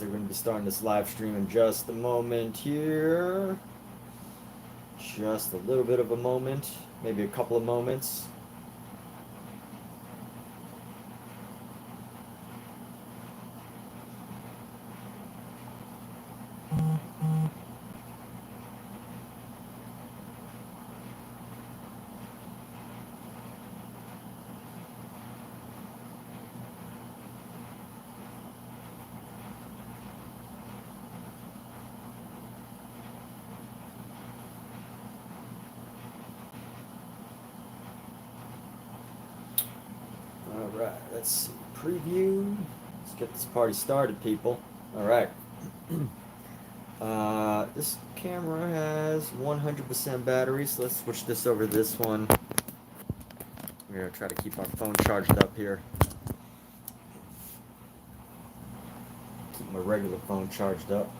We're going to be starting this live stream in just a moment here. Just a little bit of a moment, maybe a couple of moments. All right, let's see. Preview. Let's get this party started, people. All right. This camera has 100% battery, so let's switch this over to this one. We're going to try to keep our phone charged up here. Keep my regular phone charged up.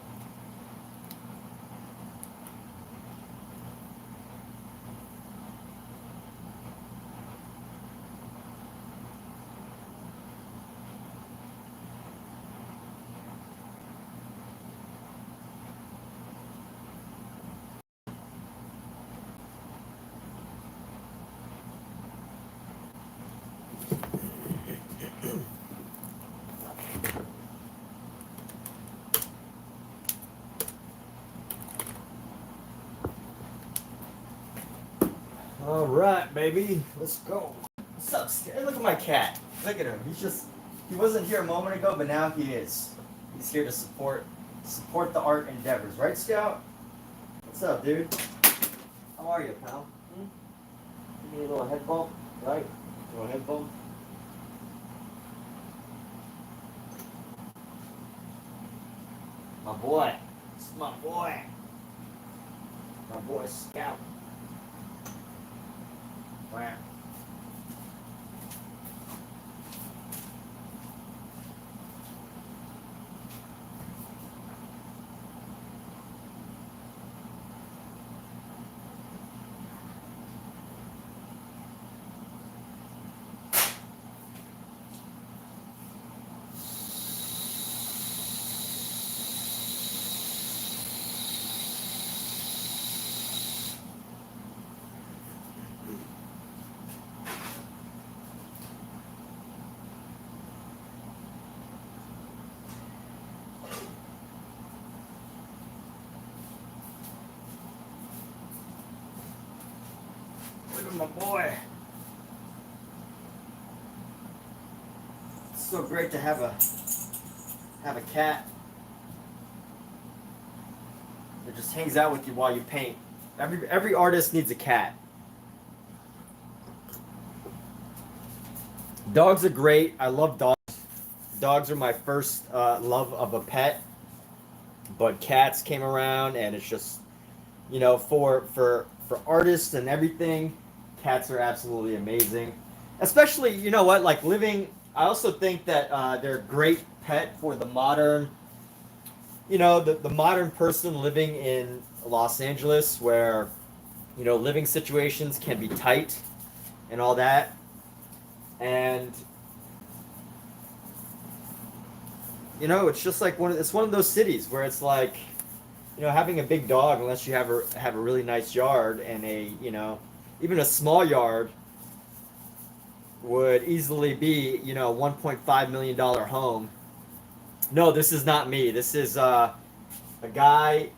All right, baby, let's go. What's up, Hey, look at my cat. Look at him. He wasn't here a moment ago, but now he is. He's here to support the art endeavors, right, Scout? What's up, dude? How are you, pal? Give me a little head bump, right? A little head bump. My boy. It's my boy. My boy, Scout. Wow. Look at my boy. It's so great to have a cat that just hangs out with you while you paint. Every artist needs a cat. Dogs are great. I love dogs. Dogs are my first love of a pet, but cats came around, and it's just, you know, for artists and everything, cats are absolutely amazing. Especially, you know what, like living. I also think that they're a great pet for the modern, you know, the modern person living in Los Angeles, where, you know, living situations can be tight and all that. And you know, it's just like it's one of those cities where it's like, you know, having a big dog, unless you have a really nice yard, and you know, even a small yard would easily be, you know, $1.5 million home. No, this is not me. This is a guy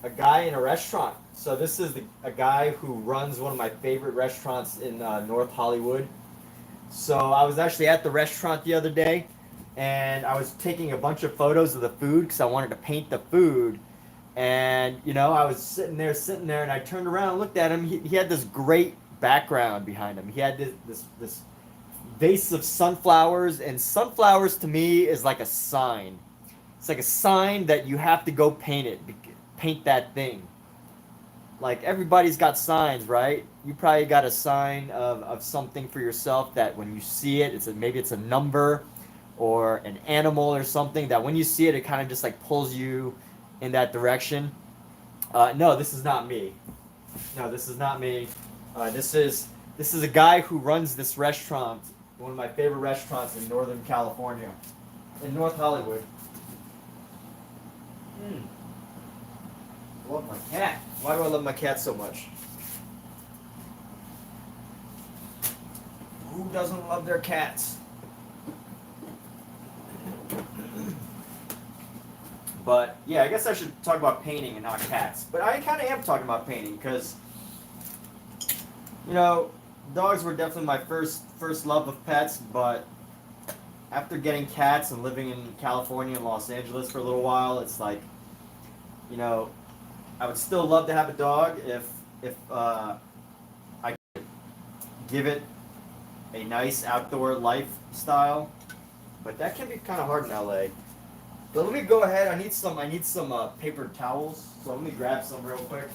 in a restaurant. So this is a guy who runs one of my favorite restaurants in North Hollywood. So I was actually at the restaurant the other day, and I was taking a bunch of photos of the food because I wanted to paint the food. And, you know, I was sitting there, and I turned around and looked at him. He had this great background behind him. He had this vase of sunflowers, and sunflowers to me is like a sign. It's like a sign that you have to go paint that thing. Like, everybody's got signs, right? You probably got a sign of something for yourself that when you see it, maybe it's a number or an animal or something, that when you see it, it kind of just like pulls you in that direction. No, this is not me. No, this is not me. This is a guy who runs this restaurant, one of my favorite restaurants in Northern California, in North Hollywood. love my cat. Why do I love my cat so much? Who doesn't love their cats? But yeah, I guess I should talk about painting and not cats. But I kind of am talking about painting because, you know, dogs were definitely my first love of pets. But after getting cats and living in California and Los Angeles for a little while, it's like, you know, I would still love to have a dog if I could give it a nice outdoor lifestyle. But that can be kind of hard in LA. But let me go ahead. I need some paper towels. So let me grab some real quick.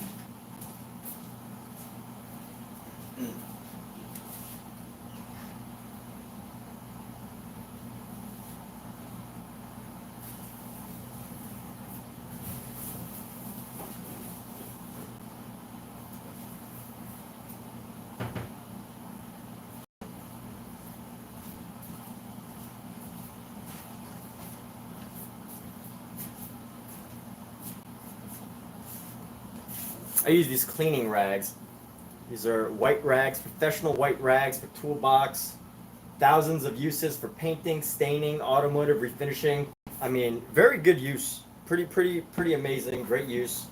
I use these cleaning rags. These are white rags, professional white rags for toolbox. Thousands of uses for painting, staining, automotive refinishing. I mean, very good use. Pretty amazing. Great use.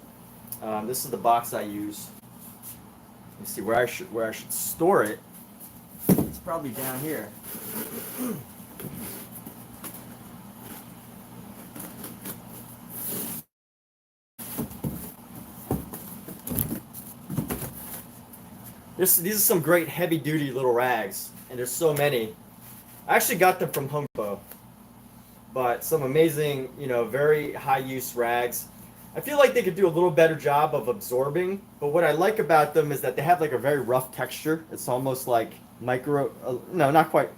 This is the box I use. Let me see where I should store it. It's probably down here. These are some great heavy-duty little rags, and there's so many. I actually got them from Home Depot, but some amazing, you know, very high-use rags. I feel like they could do a little better job of absorbing, but what I like about them is that they have like a very rough texture. It's almost like no, not quite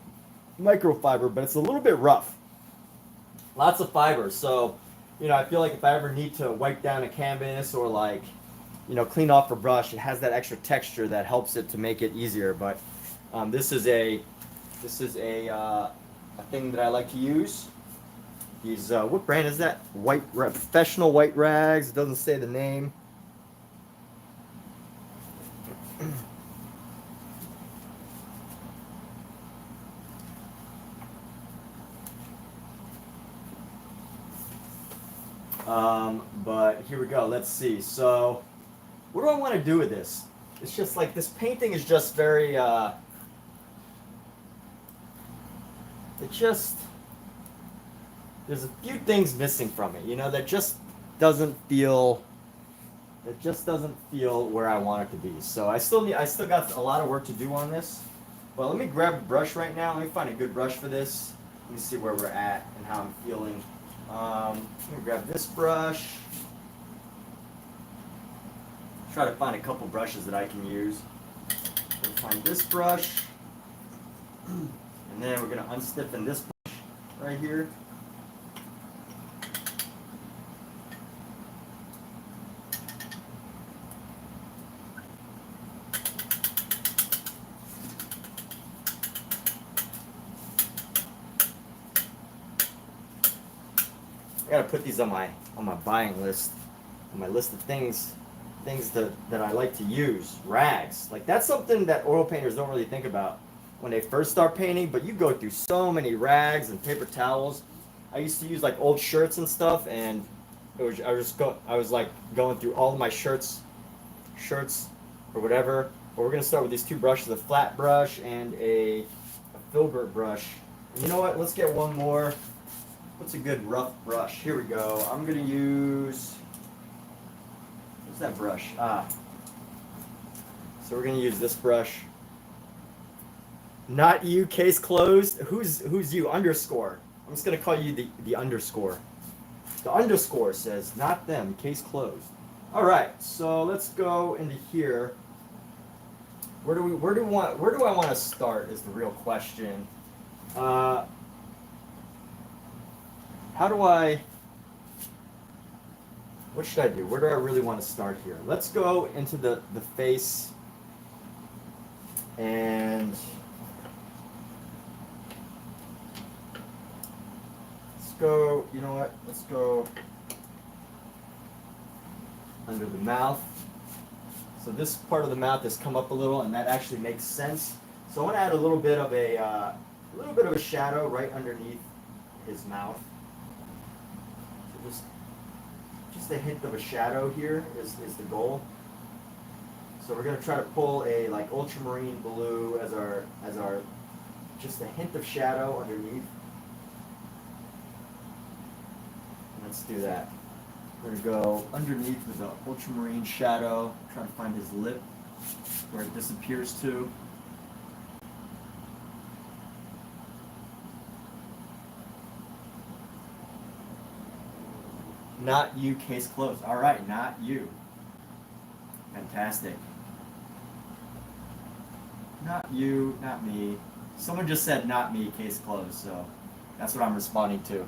microfiber, but it's a little bit rough. Lots of fiber, so, you know, I feel like if I ever need to wipe down a canvas or like, you know, clean off a brush, it has that extra texture that helps it to make it easier. But this is a thing that I like to use. These what brand is that? Professional white rags. It doesn't say the name. But here we go. Let's see. So, what do I want to do with this? It's just like this painting is just very. There's a few things missing from it. You know, that just doesn't feel. It just doesn't feel where I want it to be. So I still got a lot of work to do on this. But let me grab a brush right now. Let me find a good brush for this. Let me see where we're at and how I'm feeling. Let me grab this brush. Try to find a couple brushes that I can use. Find this brush. And then we're going to unstiffen this brush right here. I gotta put these on my buying list, on my list of things that I like to use. Rags, like that's something that oil painters don't really think about when they first start painting. But you go through so many rags and paper towels. I used to use like old shirts and stuff, and I was like going through all of my shirts or whatever. But we're gonna start with these two brushes: a flat brush and a filbert brush. And you know what? Let's get one more. What's a good rough brush? Here we go. I'm gonna use. What's that brush? So we're gonna use this brush. Not you, case closed. Who's you? Underscore. I'm just gonna call you the underscore. The underscore says not them. Case closed. All right. So let's go into here. Where do I want to start? Is the real question. What should I do? Where do I really want to start here? Let's go into the face and let's go, you know what? Let's go under the mouth. So this part of the mouth has come up a little, and that actually makes sense. So I want to add a little bit of a shadow right underneath his mouth. So just a hint of a shadow here is the goal. So we're going to try to pull a like ultramarine blue as our just a hint of shadow underneath. Let's do that. We're going to go underneath with the ultramarine shadow, try to find his lip where it disappears to. Not you, case closed. All right, not you. Fantastic. Not you, not me. Someone just said not me, case closed, so that's what I'm responding to.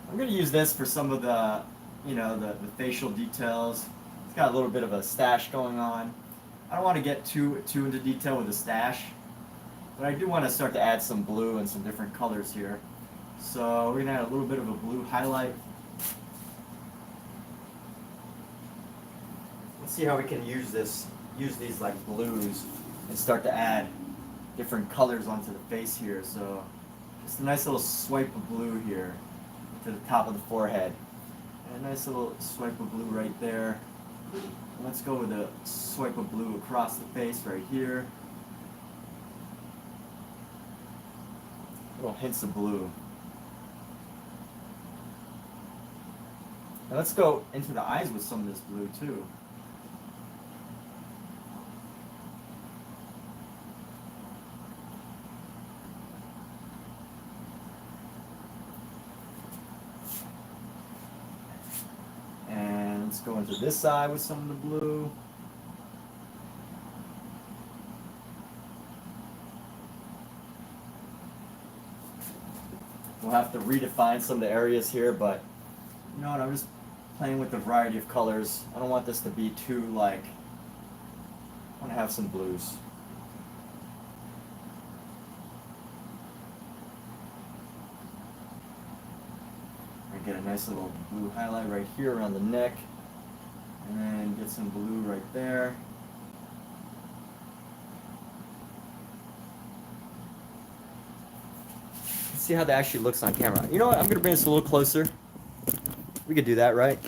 I'm going to use this for some of the, the facial details. It's got a little bit of a stash going on. I don't want to get too into detail with the stash, but I do want to start to add some blue and some different colors here. So we're going to add a little bit of a blue highlight. Let's see how we can use these like blues and start to add different colors onto the face here. So just a nice little swipe of blue here to the top of the forehead. And a nice little swipe of blue right there. And let's go with a swipe of blue across the face right here. Little hints of blue. Now let's go into the eyes with some of this blue too. Let's go into this eye with some of the blue. We'll have to redefine some of the areas here, but you know what, I'm just playing with the variety of colors. I don't want this to be too like, I want to have some blues. I get a nice little blue highlight right here around the neck. And then get some blue right there. Let's see how that actually looks on camera. You know what? I'm going to bring this a little closer. We could do that, right?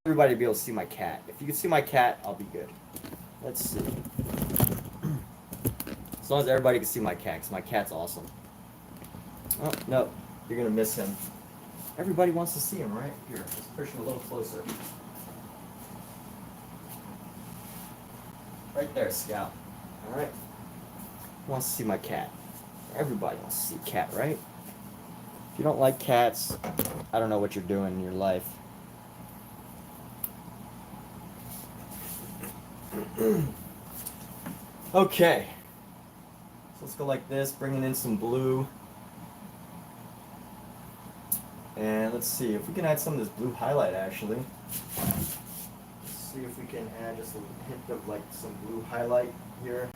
Everybody be able to see my cat. If you can see my cat, I'll be good. Let's see. As long as everybody can see my cat, because my cat's awesome. Oh, no. You're going to miss him. Everybody wants to see him, right? Here, let's push him a little closer. Right there, Scout. All right. Who wants to see my cat? Everybody wants to see a cat, right? If you don't like cats, I don't know what you're doing in your life. Okay. So let's go like this, bringing in some blue. And let's see if we can add some of this blue highlight actually. See if we can add just a hint of like some blue highlight here.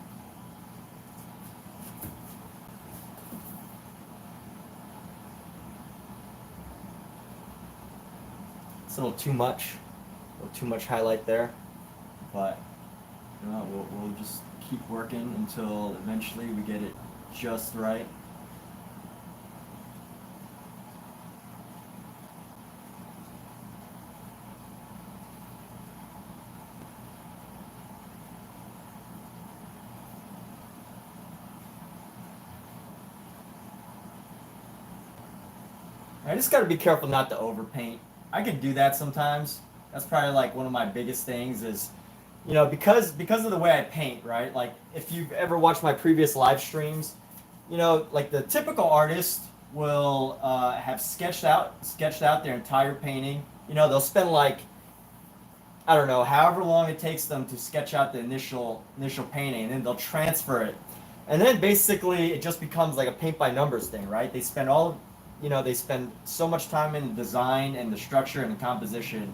It's a little too much highlight there, but you know, we'll just keep working until eventually we get it just right. I just got to be careful not to overpaint. I can do that sometimes. That's probably like one of my biggest things is, you know, because of the way I paint, right? Like if you've ever watched my previous live streams, you know, like the typical artist will have sketched out their entire painting. You know, they'll spend like, I don't know, however long it takes them to sketch out the initial painting, and then they'll transfer it. And then basically it just becomes like a paint by numbers thing, right? They spend so much time in the design and the structure and the composition,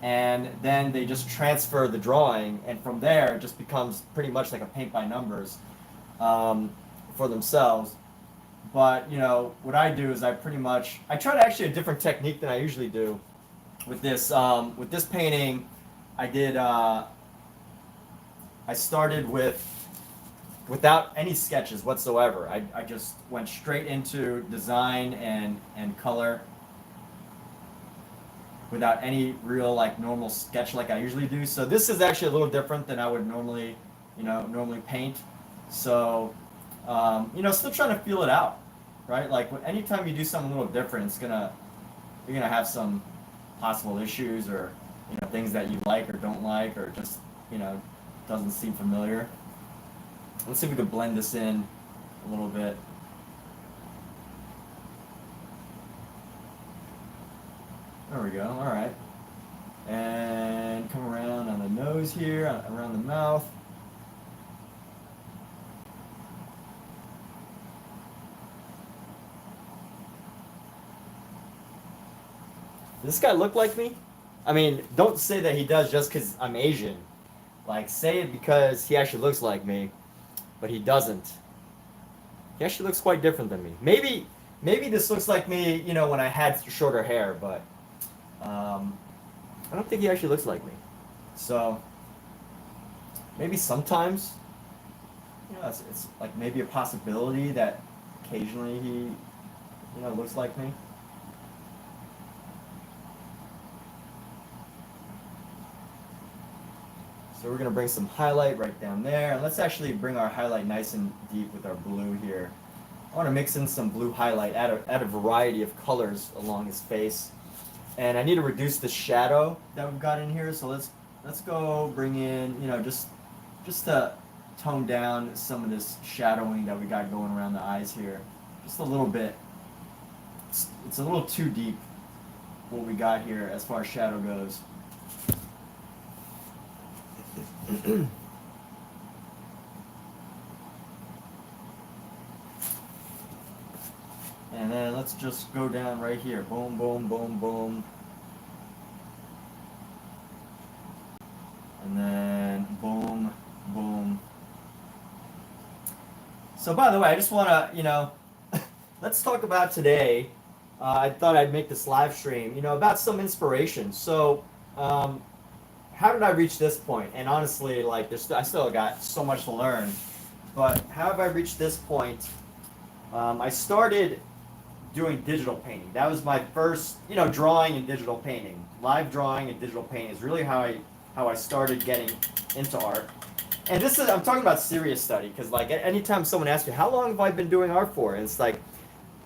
and then they just transfer the drawing, and from there it just becomes pretty much like a paint by numbers for themselves. But you know what I do is I try to actually a different technique than I usually do with this painting. I did. I started without any sketches whatsoever. I just went straight into design and color without any real like normal sketch like I usually do. So this is actually a little different than I would normally, normally paint. So, still trying to feel it out, right? Like anytime you do something a little different, you're gonna have some possible issues or things that you like or don't like or just doesn't seem familiar. Let's see if we can blend this in a little bit. There we go. All right. And come around on the nose here, around the mouth. Does this guy look like me? I mean, don't say that he does just because I'm Asian. Like, say it because he actually looks like me, but he doesn't. He actually looks quite different than me. Maybe this looks like me, when I had shorter hair, but I don't think he actually looks like me. So maybe sometimes, it's like maybe a possibility that occasionally he, looks like me. So we're gonna bring some highlight right down there, and let's actually bring our highlight nice and deep with our blue here. I want to mix in some blue highlight, add a variety of colors along his face, and I need to reduce the shadow that we've got in here. So let's go bring in, just to tone down some of this shadowing that we got going around the eyes here, just a little bit. It's a little too deep what we got here as far as shadow goes. And then let's just go down right here. Boom, boom, boom, boom. And then boom, boom. So by the way, I just want to, let's talk about today. I thought I'd make this live stream, about some inspiration. So, how did I reach this point? And honestly, like, I still got so much to learn. But how have I reached this point? I started doing digital painting. That was my first, drawing and digital painting. Live drawing and digital painting is really how I started getting into art. And I'm talking about serious study, because like anytime someone asks me, how long have I been doing art for? And it's like,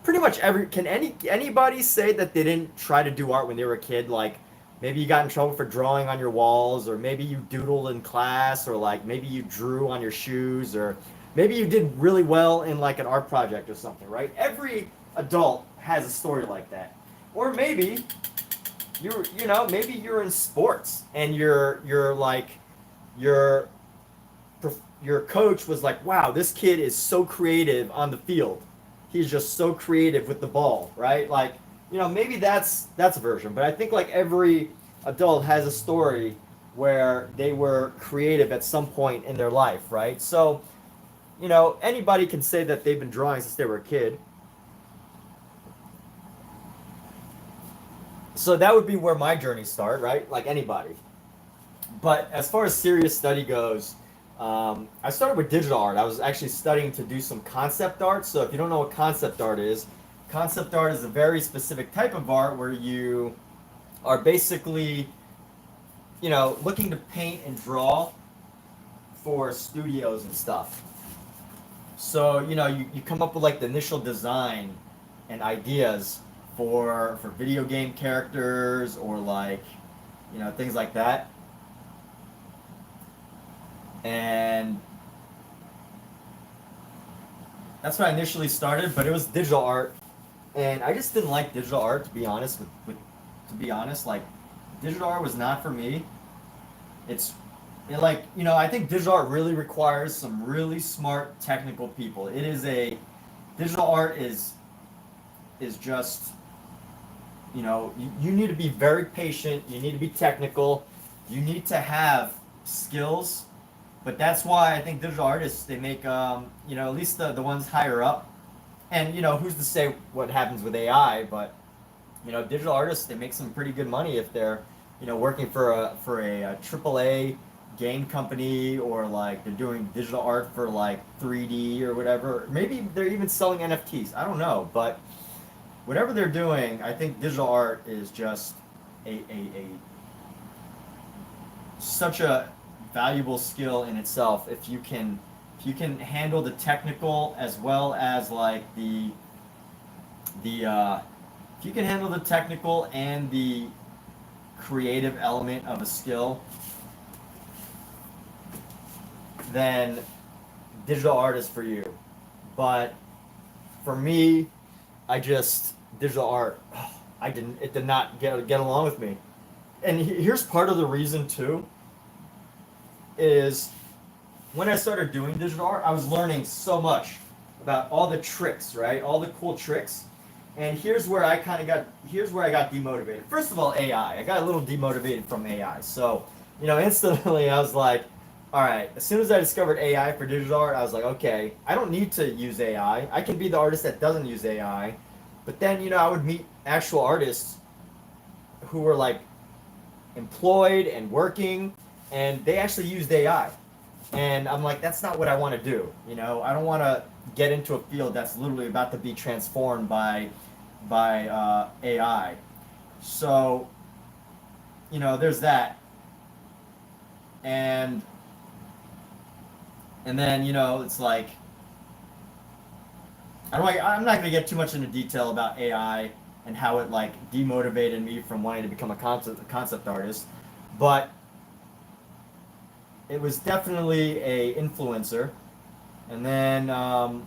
pretty much anybody say that they didn't try to do art when they were a kid? Like, maybe you got in trouble for drawing on your walls, or maybe you doodled in class, or like maybe you drew on your shoes, or maybe you did really well in like an art project or something, right? Every adult has a story like that. Or maybe maybe you're in sports and your coach was like, wow, this kid is so creative on the field. He's just so creative with the ball, right? Like, maybe that's a version. But I think like every adult has a story where they were creative at some point in their life, right? So, anybody can say that they've been drawing since they were a kid. So that would be where my journey started, right? Like anybody. But as far as serious study goes, I started with digital art. I was actually studying to do some concept art. So if you don't know what concept art is a very specific type of art where you are basically, looking to paint and draw for studios and stuff. So, you come up with like the initial design and ideas for video game characters or like, things like that. And that's when I initially started, but it was digital art. And I just didn't like digital art, to be honest. Like, digital art was not for me. I think digital art really requires some really smart technical people. Digital art is just, you need to be very patient. You need to be technical. You need to have skills. But that's why I think digital artists, they make, at least the ones higher up. And, who's to say what happens with AI, but, digital artists, they make some pretty good money if they're, working for a AAA game company, or like they're doing digital art for like 3D or whatever. Maybe they're even selling NFTs. I don't know, but whatever they're doing, I think digital art is just a such a valuable skill in itself if you can handle the technical as well as like the if you can handle the technical and the creative element of a skill, then digital art is for you. But for me, I just digital art. It did not get along with me. And here's part of the reason too is when I started doing digital art, I was learning so much about all the tricks, right? All the cool tricks. And here's where I got demotivated. First of all, AI. I got a little demotivated from AI. So, instantly I was like, all right, as soon as I discovered AI for digital art, I was like, okay, I don't need to use AI. I can be the artist that doesn't use AI. But then, I would meet actual artists who were like employed and working, and they actually used AI. And I'm like, that's not what I want to do. I don't want to get into a field that's literally about to be transformed by AI. So, there's that. And then, it's like, I'm not going to get too much into detail about AI and how it like demotivated me from wanting to become a concept artist, but it was definitely a influencer. And then I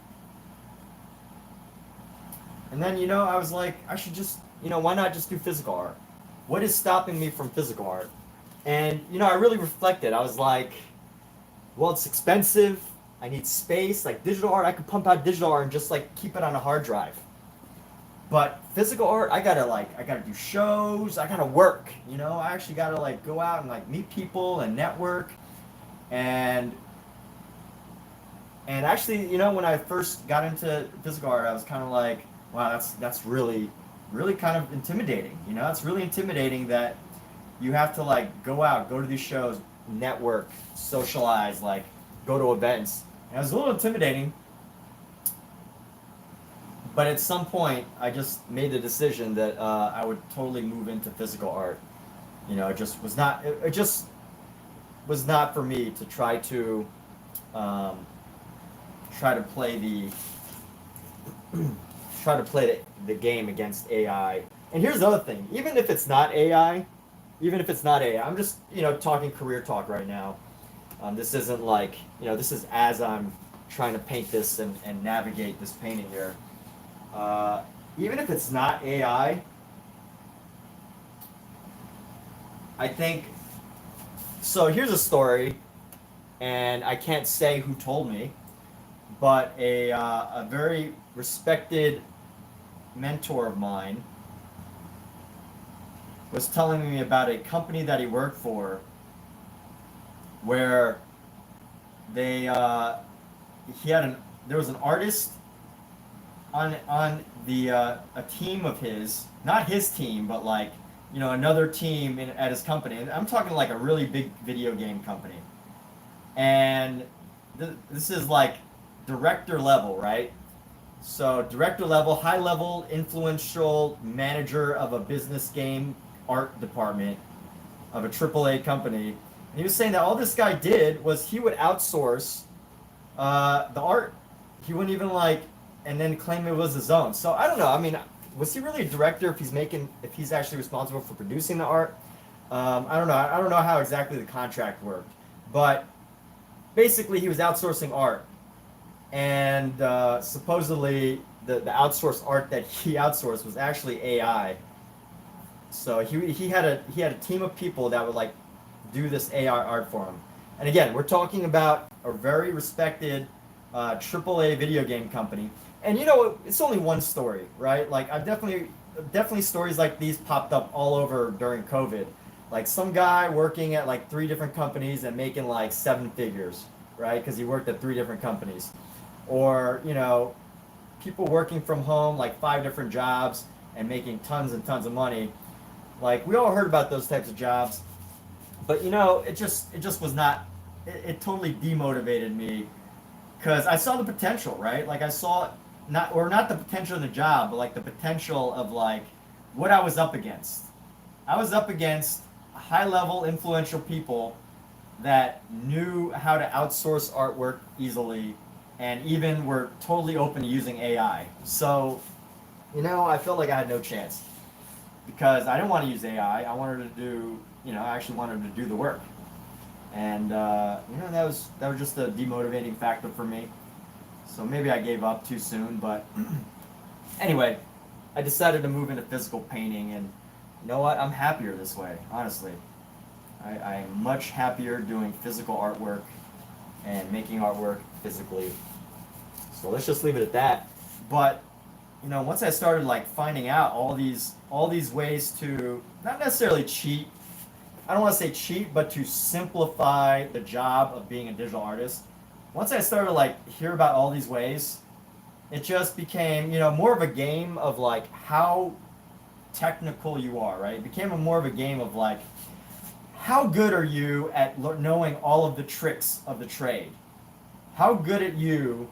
was like, I should just, why not just do physical art? What is stopping me from physical art? And I really reflected. I was like, well, it's expensive. I need space. Like digital art, I could pump out digital art and just like keep it on a hard drive. But physical art, I gotta do shows. I gotta work. I actually gotta like go out and like meet people and network. And actually, when I first got into physical art, I was kind of like, wow, that's really, really kind of intimidating. It's really intimidating that you have to like go out, go to these shows, network, socialize, like go to events. And it was a little intimidating, but at some point, I just made the decision that I would totally move into physical art. It just was not. It just was not for me to um, try to play the the game against AI. And here's the other thing: even if it's not AI, I'm just talking career talk right now. This isn't like this is as I'm trying to paint this and navigate this painting here. Even if it's not AI, I think so. Here's a story, and I can't say who told me, but a very respected mentor of mine was telling me about a company that he worked for, where they there was an artist on the a team of his, not his team, but like another team at his company. And I'm talking like a really big video game company, and this is like director level, right? So director level, high level, influential manager of a business game art department of a AAA company. And he was saying that all this guy did was he would outsource the art. He wouldn't even like, and then claim it was his own. So I don't know. I mean, was he really a director if he's actually responsible for producing the art? I don't know. I don't know how exactly the contract worked, but basically he was outsourcing art, and supposedly the outsourced art that he outsourced was actually AI. So he had a team of people that would like do this AI art for him. And again, we're talking about a very respected AAA video game company. And it's only one story, right? Like I've definitely stories like these popped up all over during COVID. Like some guy working at like 3 different companies and making like 7 figures, right? Because he worked at 3 different companies. Or, people working from home, like 5 different jobs and making tons and tons of money. Like we all heard about those types of jobs, but you know, it just was not. It totally demotivated me because I saw the potential, right? Like I saw not the potential in the job, but like the potential of like what I was up against. I was up against high level influential people that knew how to outsource artwork easily and even were totally open to using AI. So, you know, I felt like I had no chance because I didn't want to use AI. I wanted to do, you know, I actually wanted to do the work. And, you know, that was just a demotivating factor for me. So maybe I gave up too soon, but anyway, I decided to move into physical painting, and you know what? I'm happier this way, honestly. I'm much happier doing physical artwork and making artwork physically. So let's just leave it at that. But you know, once I started like finding out all these ways to not necessarily cheat. I don't want to say cheat, but to simplify the job of being a digital artist. Once I started like hear about all these ways, it just became, you know, more of a game of like how technical you are, right? It became more of a game of like how good are you at knowing all of the tricks of the trade? How good at you?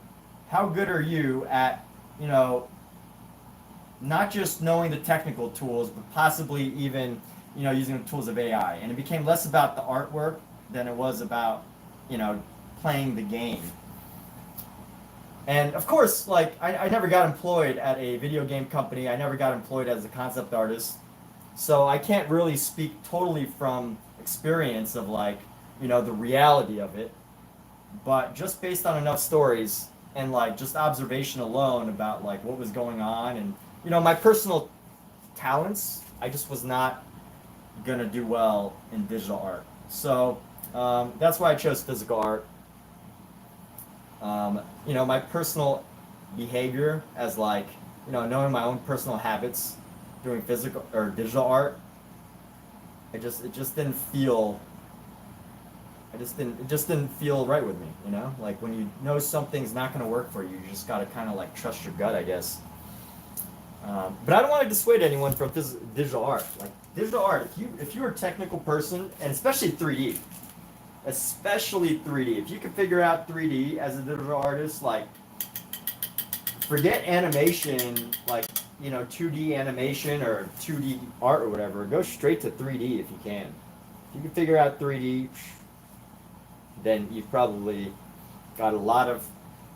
How good are you at, you know, not just knowing the technical tools, but possibly even, you know, using the tools of AI? And it became less about the artwork than it was about, you know, playing the game. And of course, like I never got employed at a video game company. I never got employed as a concept artist. So I can't really speak totally from experience of like, you know, the reality of it. But just based on enough stories and like just observation alone about like what was going on and, you know, my personal talents, I just was not gonna do well in digital art. So that's why I chose physical art. You know, my personal behavior as like, you know, knowing my own personal habits doing physical or digital art, it just didn't feel it just didn't feel right with me, you know? Like when you know something's not going to work for you, you just got to kind of like trust your gut, I guess. But I don't want to dissuade anyone from digital art. Like digital art, if you're a technical person, and especially 3D, if you can figure out 3D as a digital artist, like forget animation, like, you know, 2D animation or 2D art or whatever. Go straight to 3D if you can. If you can figure out 3D, then you've probably got a lot of,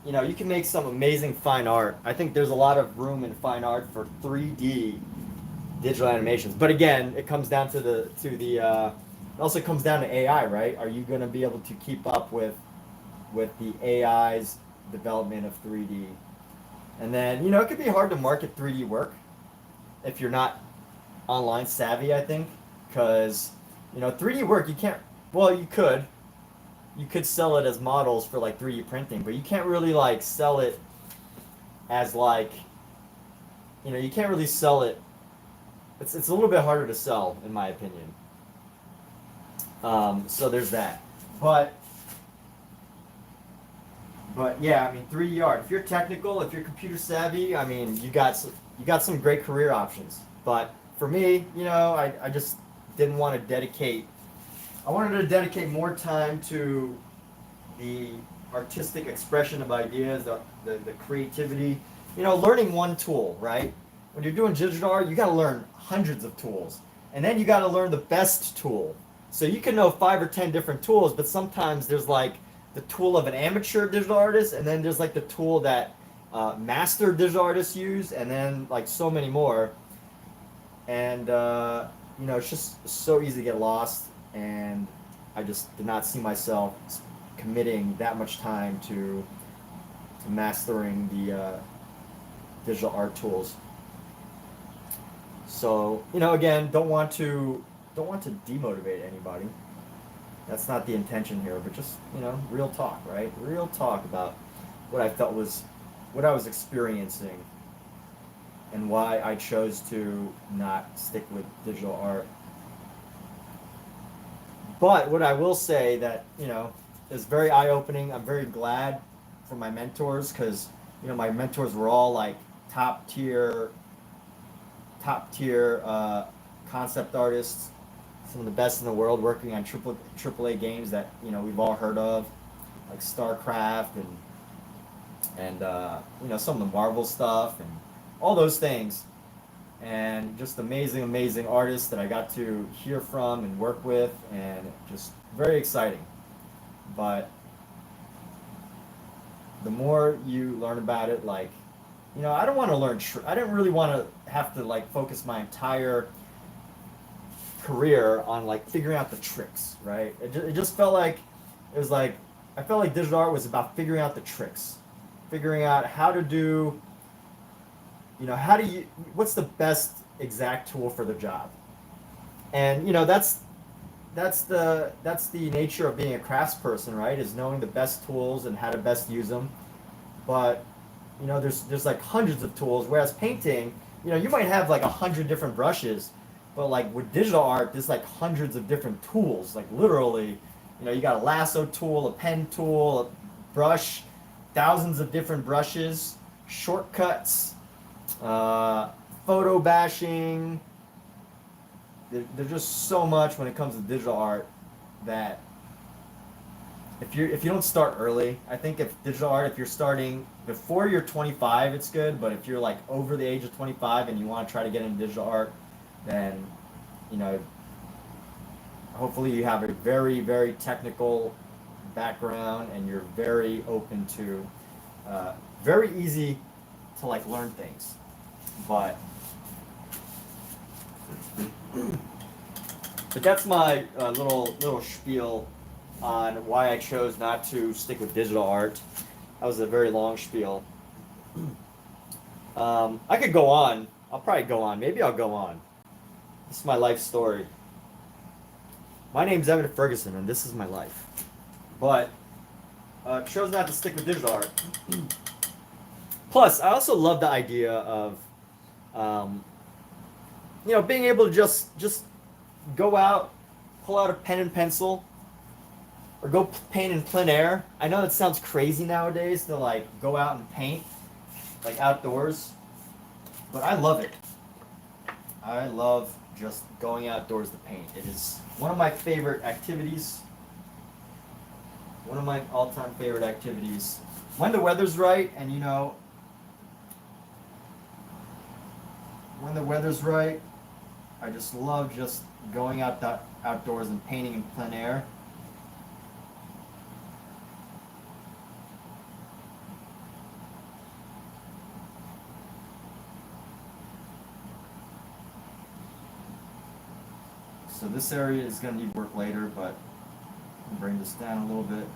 you know, you can make some amazing fine art. I think there's a lot of room in fine art for 3D digital animations. But again, it comes down to it also comes down to AI, right? Are you going to be able to keep up with the AI's development of 3D? And then, you know, it could be hard to market 3D work if you're not online savvy, I think, because, you know, 3D work, you can't, well, you could sell it as models for like 3D printing, but you can't really like sell it as like, you know, you can't really sell it. It's a little bit harder to sell, in my opinion. So there's that. But yeah, I mean, 3D art. If you're technical, if you're computer savvy, I mean, you got some great career options. But for me, you know, I just didn't want to dedicate. I wanted to dedicate more time to the artistic expression of ideas, the creativity. You know, learning one tool, right? When you're doing digital art, you got to learn hundreds of tools, and then you got to learn the best tool. So you can know 5 or 10 different tools, but sometimes there's like the tool of an amateur digital artist, and then there's like the tool that master digital artists use, and then like so many more. And you know, it's just so easy to get lost, and I just did not see myself committing that much time to mastering the digital art tools. So, you know, again, don't want to demotivate anybody. That's not the intention here, but just, you know, real talk, right? Real talk about what I felt was what I was experiencing and why I chose to not stick with digital art. But what I will say that, you know, is very eye-opening. I'm very glad for my mentors because, you know, my mentors were all like top tier concept artists, some of the best in the world, working on AAA games that we've all heard of, like StarCraft and some of the Marvel stuff and all those things, and just amazing artists that I got to hear from and work with, and just very exciting. But the more you learn about it, like, I don't want to learn. I didn't really want to have to like focus my entire career on like figuring out the tricks, right? It just felt like it was like I felt like digital art was about figuring out the tricks, figuring out how to do, how do you, what's the best exact tool for the job, and that's the nature of being a craftsperson, right? Is knowing the best tools and how to best use them. But there's like hundreds of tools. Whereas painting, you might have like 100 different brushes, but like with digital art, there's like hundreds of different tools. Like literally, you got a lasso tool, a pen tool, a brush, thousands of different brushes, shortcuts, photo bashing. There's just so much when it comes to digital art that if you don't start early, I think if digital art, if you're starting before you're 25, it's good. But if you're like over the age of 25 and you want to try to get into digital art, then hopefully you have a very technical background and you're very open to, very easy to like learn things. But that's my little spiel on why I chose not to stick with digital art. That was a very long spiel. I could go on. I'll probably go on. Maybe I'll go on. This is my life story. My name's Evan Ferguson, and this is my life. But chose not to stick with digital art. Plus, I also love the idea of, being able to just go out, pull out a pen and pencil, or go paint in plein air. I know that sounds crazy nowadays to like go out and paint, like outdoors, but I love it. I love just going outdoors to paint. It is one of my favorite activities. One of my all-time favorite activities. When the weather's right, and when the weather's right, I just love just going outdoors and painting in plein air. So this area is going to need work later, but I'll bring this down a little bit.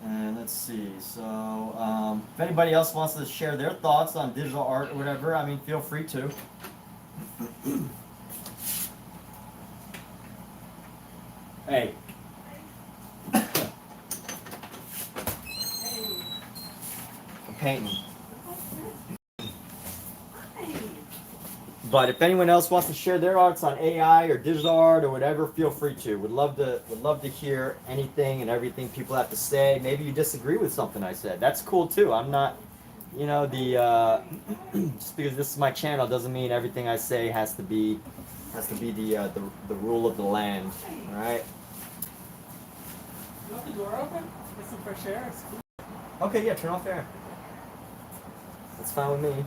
And let's see, so if anybody else wants to share their thoughts on digital art or whatever, I mean, feel free to. Hey. I'm painting. But if anyone else wants to share their arts on AI or digital art or whatever, feel free to. Would love to hear anything and everything people have to say. Maybe you disagree with something I said. That's cool too. I'm not, just because this is my channel doesn't mean everything I say has to be the rule of the land. All right. You want the door open? Get some fresh air. It's cool. Okay, yeah, turn off air. That's fine with me.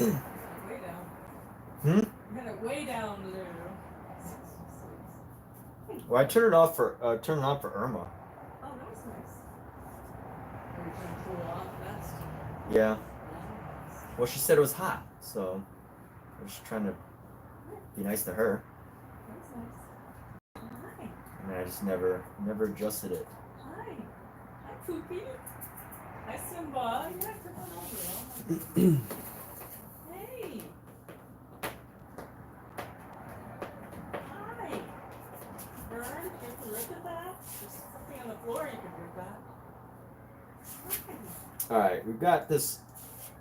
Way down. Hmm? You had it way down there. 66. Well, I turned it on for Irma. Oh, that was nice. Are you gonna cool off next? Yeah. Well, she said it was hot, so I was just trying to be nice to her. That was nice. Hi. And I just never adjusted it. Hi. Hi, Poopy. Hi, Simba. Yeah, come on over. Hey. Hi. There's something on the floor you can rip out. Right. All right, we've got this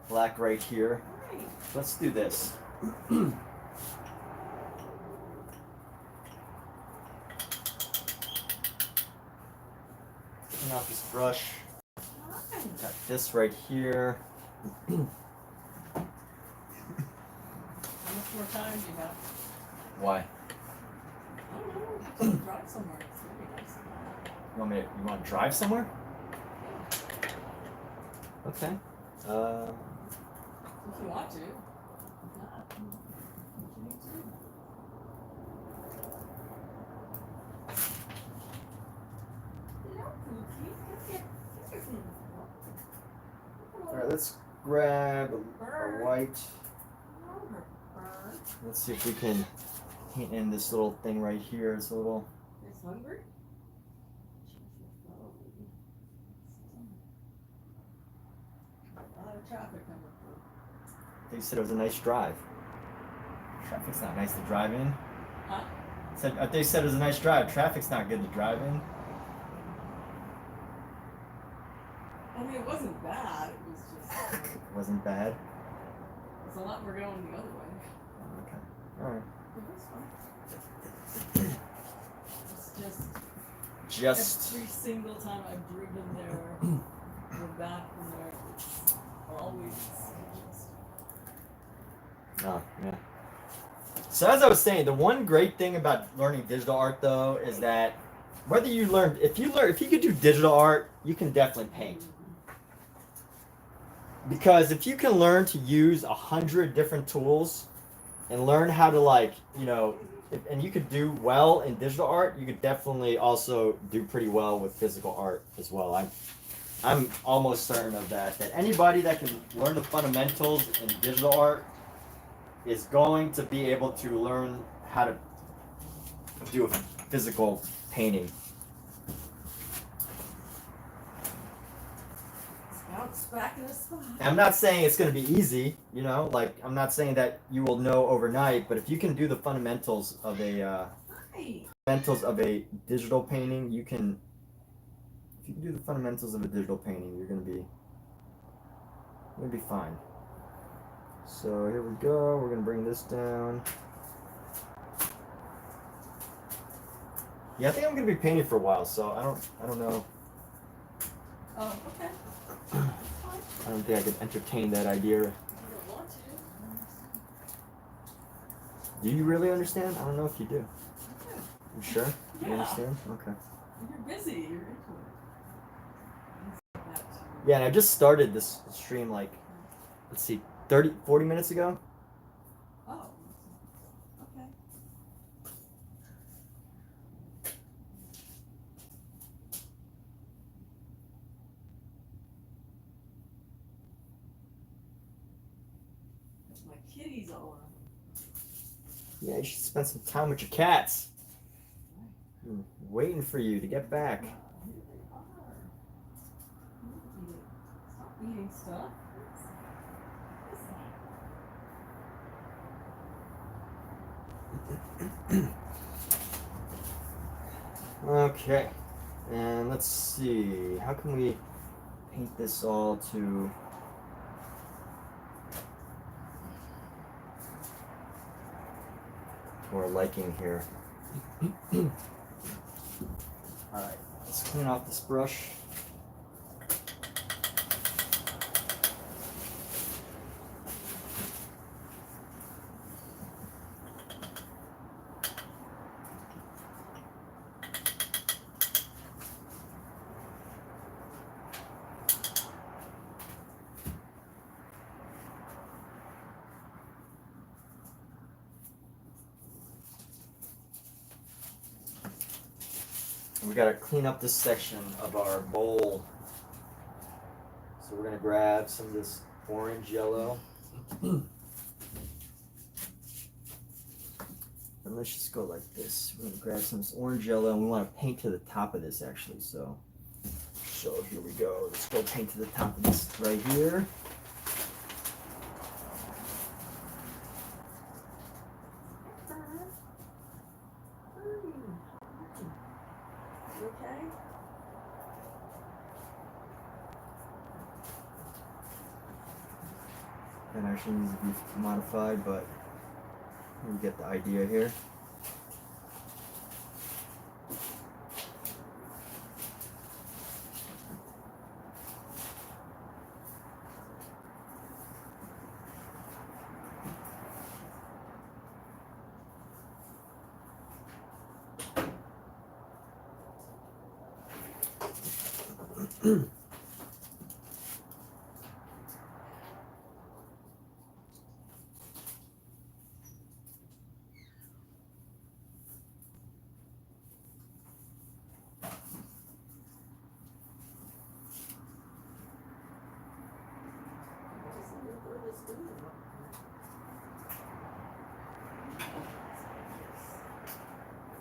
black right here. Right. Let's do this. Clean off this brush. Right. Got this right here. How much more time do you have? Why? I don't know. You can drive somewhere. It's really nice. You want to drive somewhere? Okay. If you want to. If not, you need to. Hello, Pookie. All right, let's grab a white. Bird. Let's see if we can paint in this little thing right here. It's a little. It's hungry? A lot of traffic coming through. They said it was a nice drive. Traffic's not nice to drive in. Huh? They said it was a nice drive. Traffic's not good to drive in. I mean, it wasn't bad. It was just. It wasn't bad. It's a lot more going the other way. Okay. All right. It was fun. It's just every single time I've driven there, or back from there, it's always just. Oh, yeah. So as I was saying, the one great thing about learning digital art though is that whether you learn, if you could do digital art, you can definitely paint. Because if you can learn to use 100 different tools and learn how to and you could do well in digital art, you could definitely also do pretty well with physical art as well. I'm almost certain of that anybody that can learn the fundamentals in digital art is going to be able to learn how to do a physical painting. Bounce back in the spot. I'm not saying it's going to be easy, I'm not saying that you will know overnight, but if you can do the fundamentals of a digital painting, if you can do the fundamentals of a digital painting, you're going to be fine. So here we go. We're going to bring this down. Yeah, I think I'm going to be painting for a while, so I don't know. Oh, okay. I don't think I could entertain that idea. You don't want to. Do you really understand? I don't know if you do. Yeah. You sure? You Yeah. understand? Okay. You're busy. You're into it. Yeah, and I just started this stream let's see, 40 minutes ago. Oh. Okay. My kitty's all on. Yeah, you should spend some time with your cats. I'm waiting for you to get back. Here they are. Stop eating stuff. Okay, and let's see, how can we paint this all to our liking here? Alright, let's clean off this brush. We gotta clean up this section of our bowl. So we're gonna grab some of this orange yellow. And let's just go like this. We're gonna grab some of this orange yellow, and we wanna paint to the top of this actually. So here we go. Let's go paint to the top of this right here. You okay? That actually needs to be modified, but you get the idea here.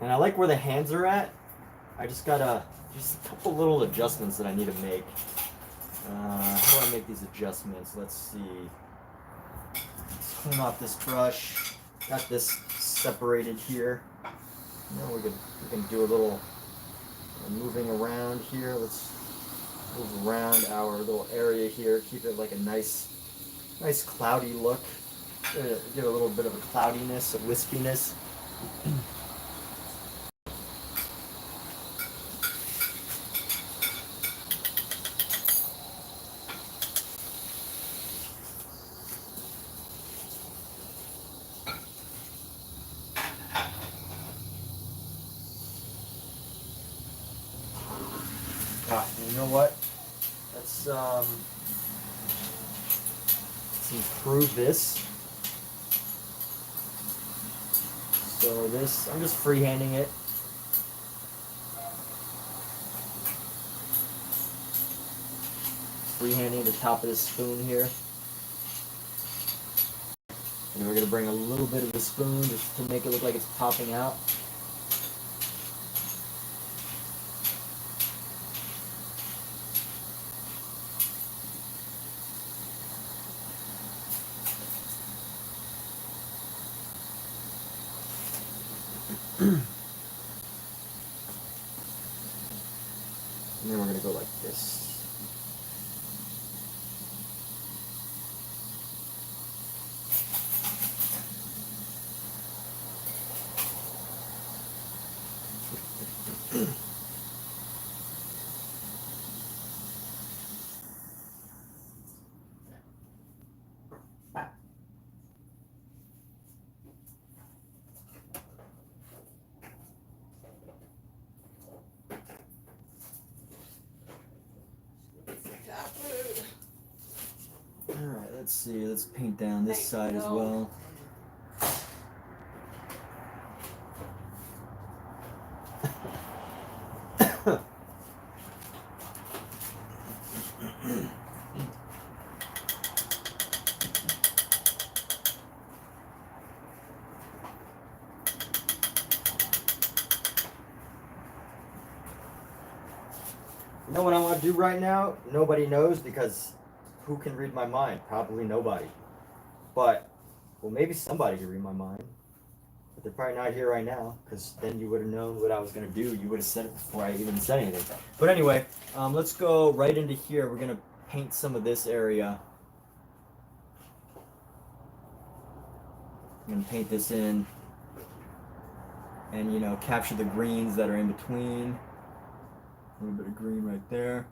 And I like where the hands are at. I just got just a couple little adjustments that I need to make. How do I make these adjustments? Let's see. Let's clean off this brush. Got this separated here. Now we can do a little moving around here. Let's move around our little area here. Keep it like a nice cloudy look. Give it a little bit of a cloudiness, a wispiness. You know what? Let's improve this. So this, I'm just freehanding it. Freehanding the top of this spoon here. And we're going to bring a little bit of the spoon just to make it look like it's popping out. And then we're going to go like this. Alright, let's see. Let's paint down this side as well. You know what I want to do right now? Nobody knows, because who can read my mind? Probably nobody. But, well, maybe somebody can read my mind. But they're probably not here right now, because then you would have known what I was going to do. You would have said it before I even said anything. But anyway, let's go right into here. We're going to paint some of this area. I'm going to paint this in. And, you know, capture the greens that are in between. A little bit of green right there.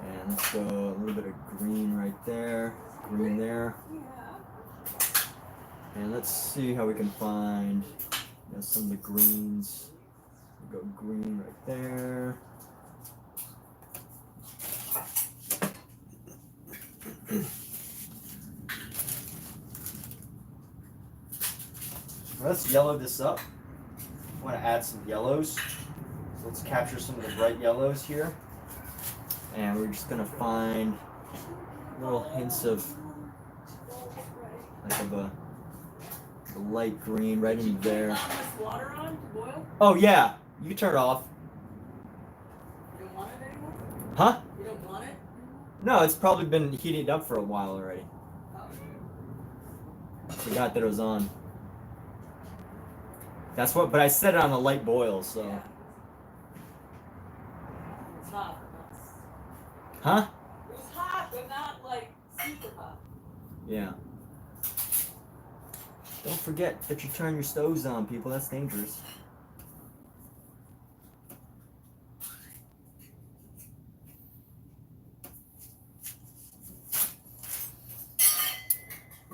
And let's go a little bit of green right there. Green there. And let's see how we can find, you know, some of the greens. We'll go green right there. Let's yellow this up. I want to add some yellows. So let's capture some of the bright yellows here. And we're just going to find little hints of like of a light green right in there. Did you turn this water on to boil? Oh yeah, you can turn it off. You don't want it anymore? Huh? You don't want it? No, it's probably been heating up for a while already. Oh. Forgot that it was on. That's what, but I set it on a light boil, so. Yeah. It's hot. Huh? It was hot, but not like super hot. Yeah. Don't forget that you turn your stoves on, people. That's dangerous.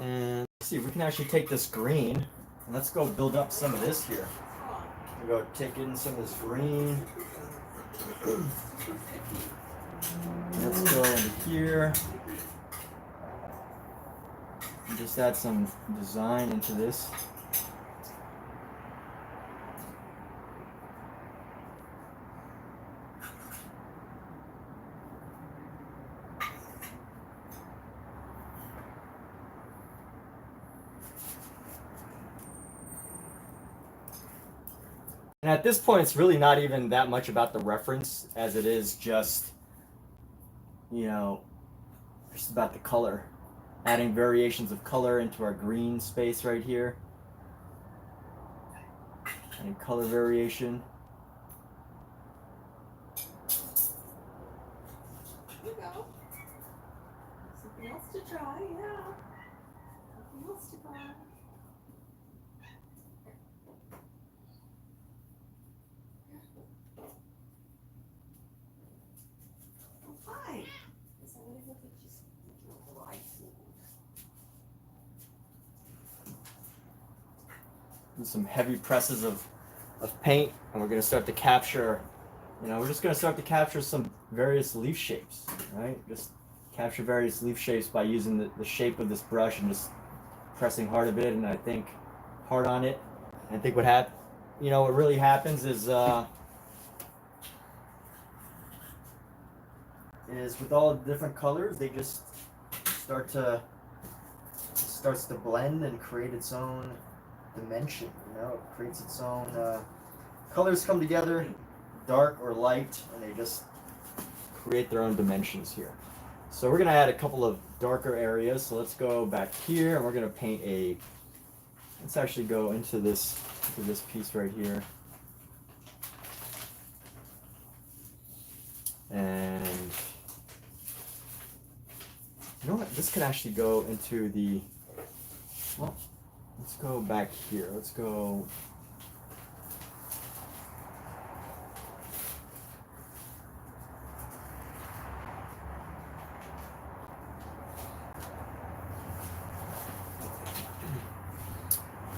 And let's see if we can actually take this green and let's go build up some of this here. We'll go take in some of this green. Let's go into here. And just add some design into this. And at this point, it's really not even that much about the reference as it is just, you know, just about the color. Adding variations of color into our green space right here. Adding color variation. There you go. Something else to try, yeah. Something else to try. Hi. So what is it that you like? And some heavy presses of paint, and we're going to start to capture, we're just going to start to capture some various leaf shapes, right? Just capture various leaf shapes by using the shape of this brush and just pressing hard a bit, and I think hard on it. And I think what really happens is with all the different colors, they just starts to blend and create its own dimension. It creates its own colors come together, dark or light, and they just create their own dimensions here. So we're gonna add a couple of darker areas. So let's go back here, and we're gonna paint let's actually go into this piece right here. And you know what? This could actually go into let's go back here. Let's go.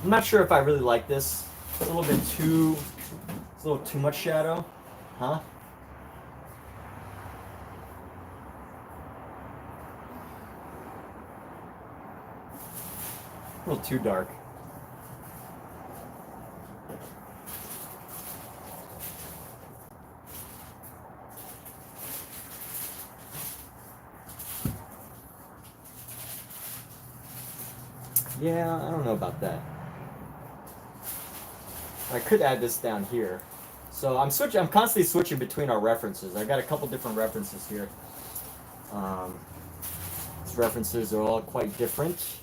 I'm not sure if I really like this. It's a little too much shadow, huh? A little too dark. Yeah, I don't know about that. I could add this down here. So I'm constantly switching between our references. I got a couple different references here. These references are all quite different.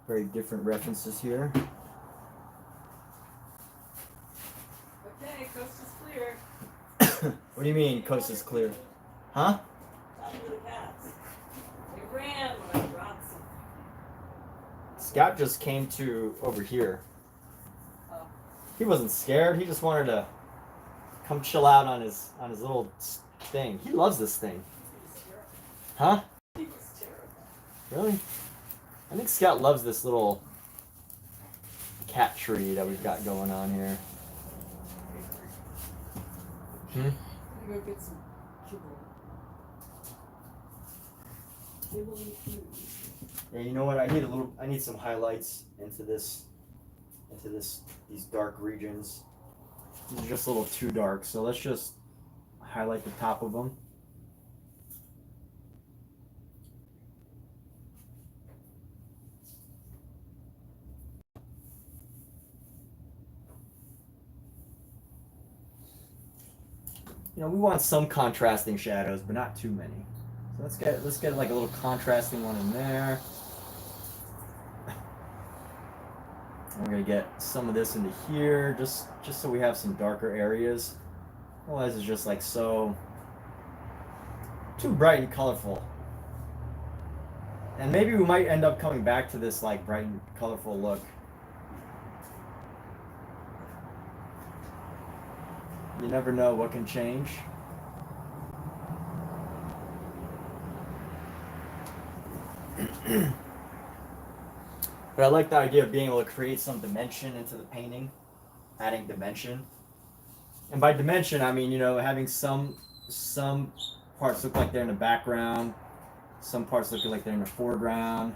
Very different references here. Okay, coast is clear. What do you mean, coast is clear? Huh? Not for the cats. They ran when I dropped something. Scout just came to over here. Oh. He wasn't scared. He just wanted to come chill out on his little thing. He loves this thing. He was terrified. Huh? He was terrified. Really? I think Scout loves this little cat tree that we've got going on here. Hmm? I'm gonna go get some kibble. Kibble and food. Yeah, you know what? I need some highlights into these dark regions. These are just a little too dark, so let's just highlight the top of them. you know, we want some contrasting shadows, but not too many. So let's get like a little contrasting one in there. We're gonna get some of this into here, just so we have some darker areas. Otherwise, it's just like so too bright and colorful. And maybe we might end up coming back to this like bright and colorful look. You never know what can change. But I like the idea of being able to create some dimension into the painting, adding dimension. And by dimension, I mean, you know, having some parts look like they're in the background, some parts look like they're in the foreground,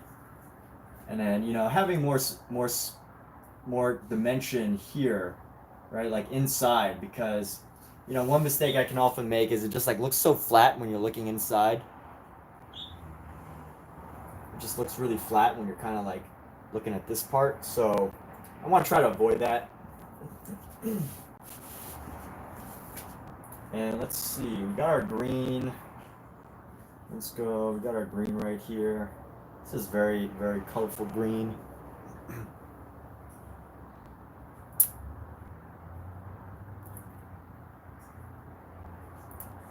and then, you know, having more dimension here, right? Like inside, because, you know, one mistake I can often make is it just like looks so flat when you're looking inside. It just looks really flat when you're kind of like looking at this part. So I want to try to avoid that. And let's see, we got our green. Let's go, we got our green right here. This is very, very colorful green.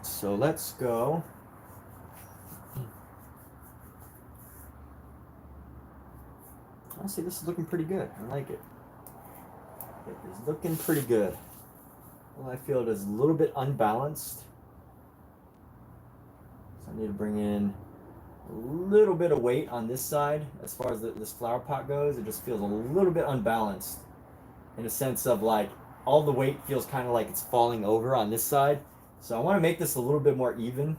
So let's go. Honestly, this is looking pretty good. I like it. It is looking pretty good. Well, I feel it is a little bit unbalanced. So I need to bring in a little bit of weight on this side. As far as this flower pot goes, it just feels a little bit unbalanced. In a sense of like, all the weight feels kind of like it's falling over on this side. So I want to make this a little bit more even.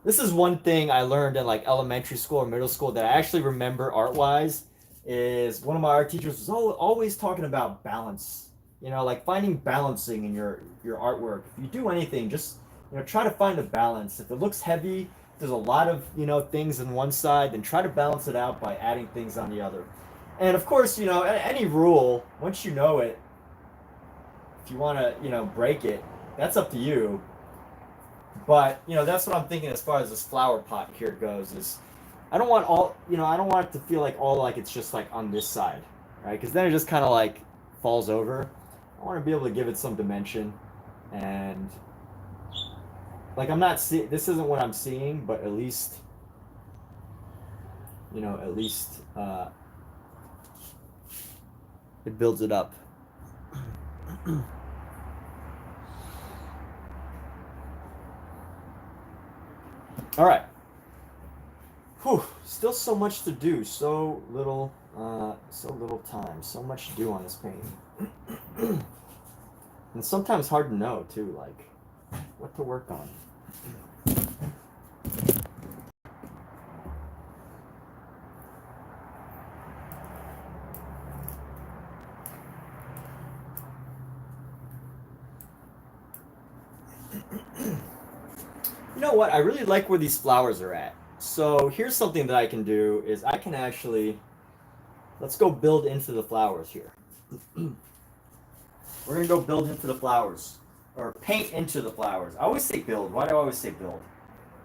This is one thing I learned in like elementary school or middle school that I actually remember art-wise, is one of my art teachers was always talking about balance. You know, like finding balancing in your artwork. If you do anything, just, you know, try to find a balance. If it looks heavy, there's a lot of, you know, things on one side, then try to balance it out by adding things on the other. And of course, you know, any rule, once you know it, if you want to, you know, break it, that's up to you. But, you know, that's what I'm thinking as far as this flower pot here goes, is I don't want all, you know, I don't want it to feel like all like it's just like on this side, right? Because then it just kind of like falls over. I want to be able to give it some dimension, and like I'm not see, this isn't what I'm seeing, but at least, you know, at least it builds it up. All right. Whew, still so much to do, so little time, so much to do on this painting. And sometimes hard to know too, like what to work on. You know what? I really like where these flowers are at. So here's something that I can do is I can actually, let's go build into the flowers here. We're gonna go build into the flowers, or paint into the flowers. I always say build. Why do I always say build?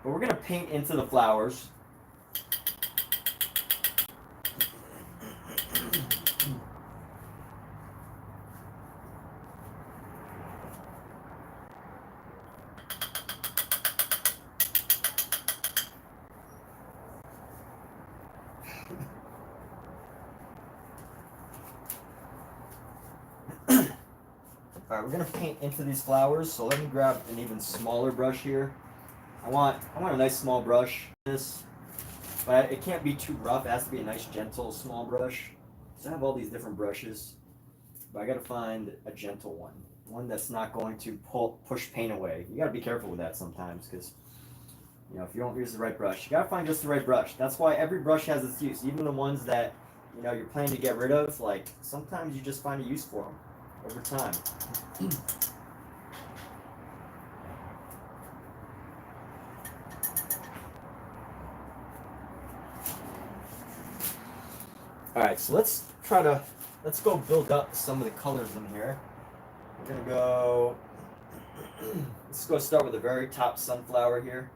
But we're gonna paint into the flowers. All right, we're gonna paint into these flowers. So let me grab an even smaller brush here. I want a nice small brush. This, but it can't be too rough. It has to be a nice, gentle, small brush. So I have all these different brushes, but I gotta find a gentle one that's not going to push paint away. You gotta be careful with that sometimes, because, you know, if you don't use the right brush, you gotta find just the right brush. That's why every brush has its use. Even the ones that, you know, you're planning to get rid of, like sometimes you just find a use for them over time. All right, so let's go build up some of the colors in here. We're gonna go Let's go start with the very top sunflower here.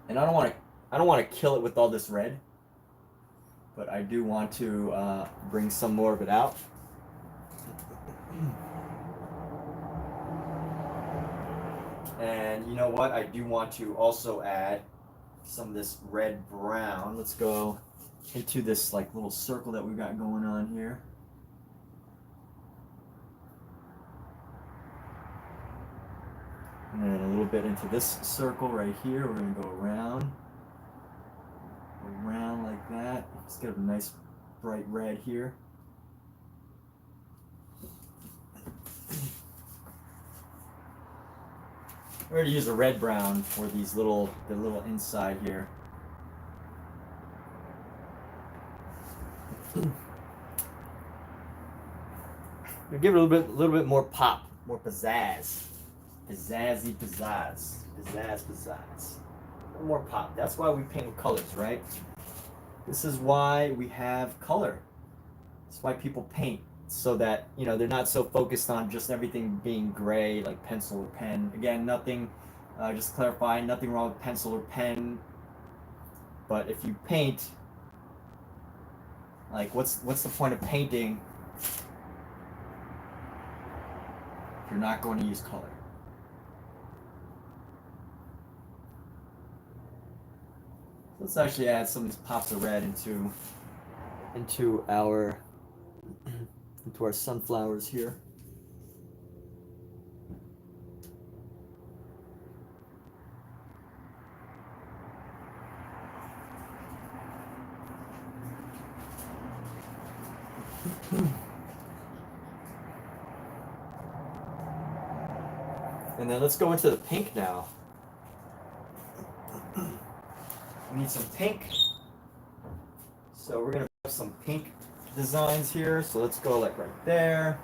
And I don't want to kill it with all this red, but I do want to bring some more of it out. And you know what? I do want to also add some of this red brown. Let's go into this like little circle that we've got going on here. And then a little bit into this circle right here. We're going to go around like that. Let's get a nice bright red here. We're going to use a red brown for these the little inside here. We'll give it a little bit more pop, more pizzazz. Pizzazzy pizzazz. Pizzazz pizzazz. A little more pop. That's why we paint with colors, right? This is why we have color. That's why people paint, so that, you know, they're not so focused on just everything being gray, like pencil or pen. Again, nothing, just to clarify, nothing wrong with pencil or pen. But if you paint, like, what's the point of painting if you're not going to use color? Let's actually add some of these pops of red into our sunflowers here. And then let's go into the pink now. We need some pink. So we're gonna have some pink designs here. So let's go like right there.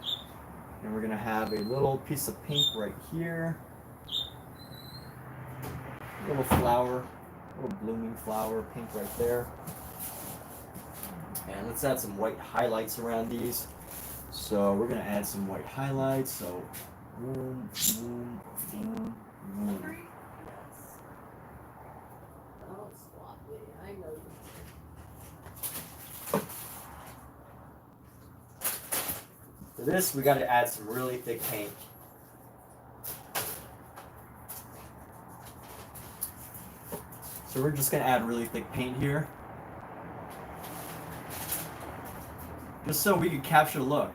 And we're gonna have a little piece of pink right here. A little flower, a little blooming flower, pink right there. And let's add some white highlights around these. So we're gonna add some white highlights. So boom, boom, boom, boom. For this, we got to add some really thick paint. So we're just going to add really thick paint here, just so we can capture the look.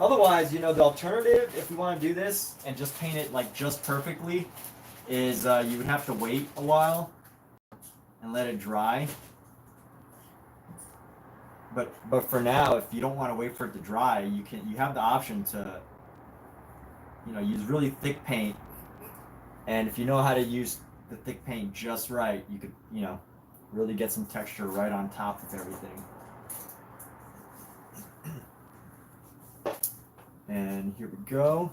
Otherwise, you know, the alternative, if we want to do this and just paint it like just perfectly, is you would have to wait a while and let it dry. But for now, if you don't want to wait for it to dry, you have the option to, you know, use really thick paint. And if you know how to use the thick paint just right, you could, you know, really get some texture right on top of everything. And here we go.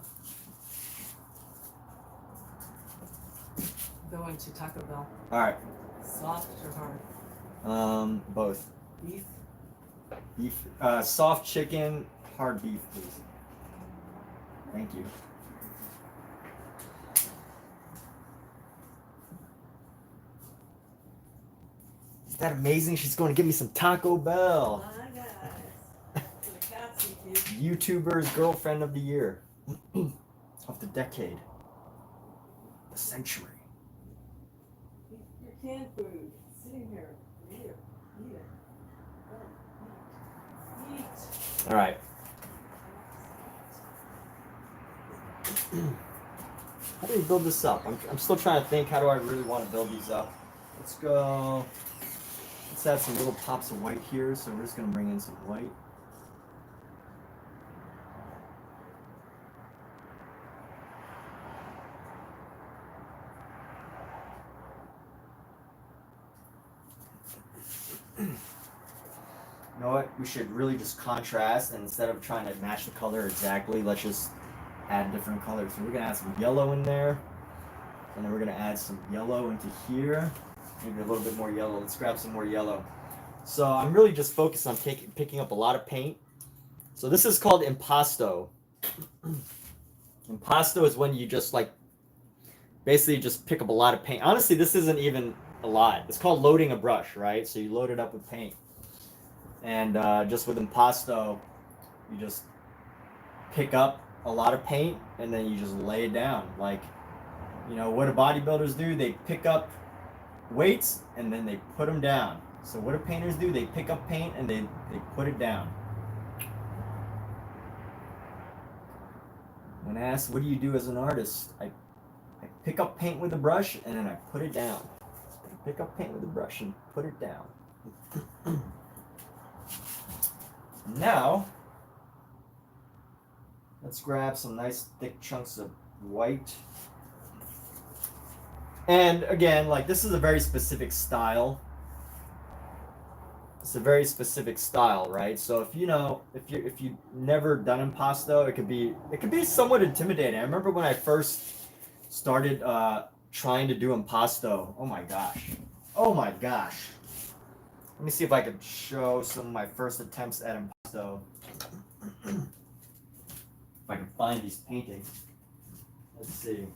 Going to Taco Bell. All right. Soft or hard? Both. Beef? Beef, soft chicken, hard beef, please. Thank you. Is that amazing? She's going to give me some Taco Bell. My guys. The cats eat you. YouTuber's girlfriend of the year. Of the decade. The century. Eat your canned food. Sitting here. Eat it. Eat it. Eat. All right. How do you build this up? I'm still trying to think, how do I really want to build these up? Let's go. Let's add some little pops of white here. So we're just going to bring in some white. You know what? We should really just contrast, and instead of trying to match the color exactly, let's just add different colors. So we're gonna add some yellow in there, and then we're gonna add some yellow into here. Maybe a little bit more yellow. Let's grab some more yellow. So I'm really just focused on picking up a lot of paint. So this is called impasto. Impasto is when you just like basically just pick up a lot of paint. Honestly, this isn't even a lot. It's called loading a brush, right? So you load it up with paint. And just with impasto, you just pick up a lot of paint and then you just lay it down. Like, you know, what do bodybuilders do? They pick up weights and then they put them down. So what do painters do? They pick up paint and they put it down. When asked, what do you do as an artist? I pick up paint with a brush and then I put it down. I pick up paint with a brush and put it down. Now, let's grab some nice thick chunks of white. And again, like this is a very specific style. It's a very specific style, right? So if you've never done impasto, it could be somewhat intimidating. I remember when I first started trying to do impasto. Oh my gosh. Let me see if I can show some of my first attempts at impasto. If I can find these paintings. Let's see.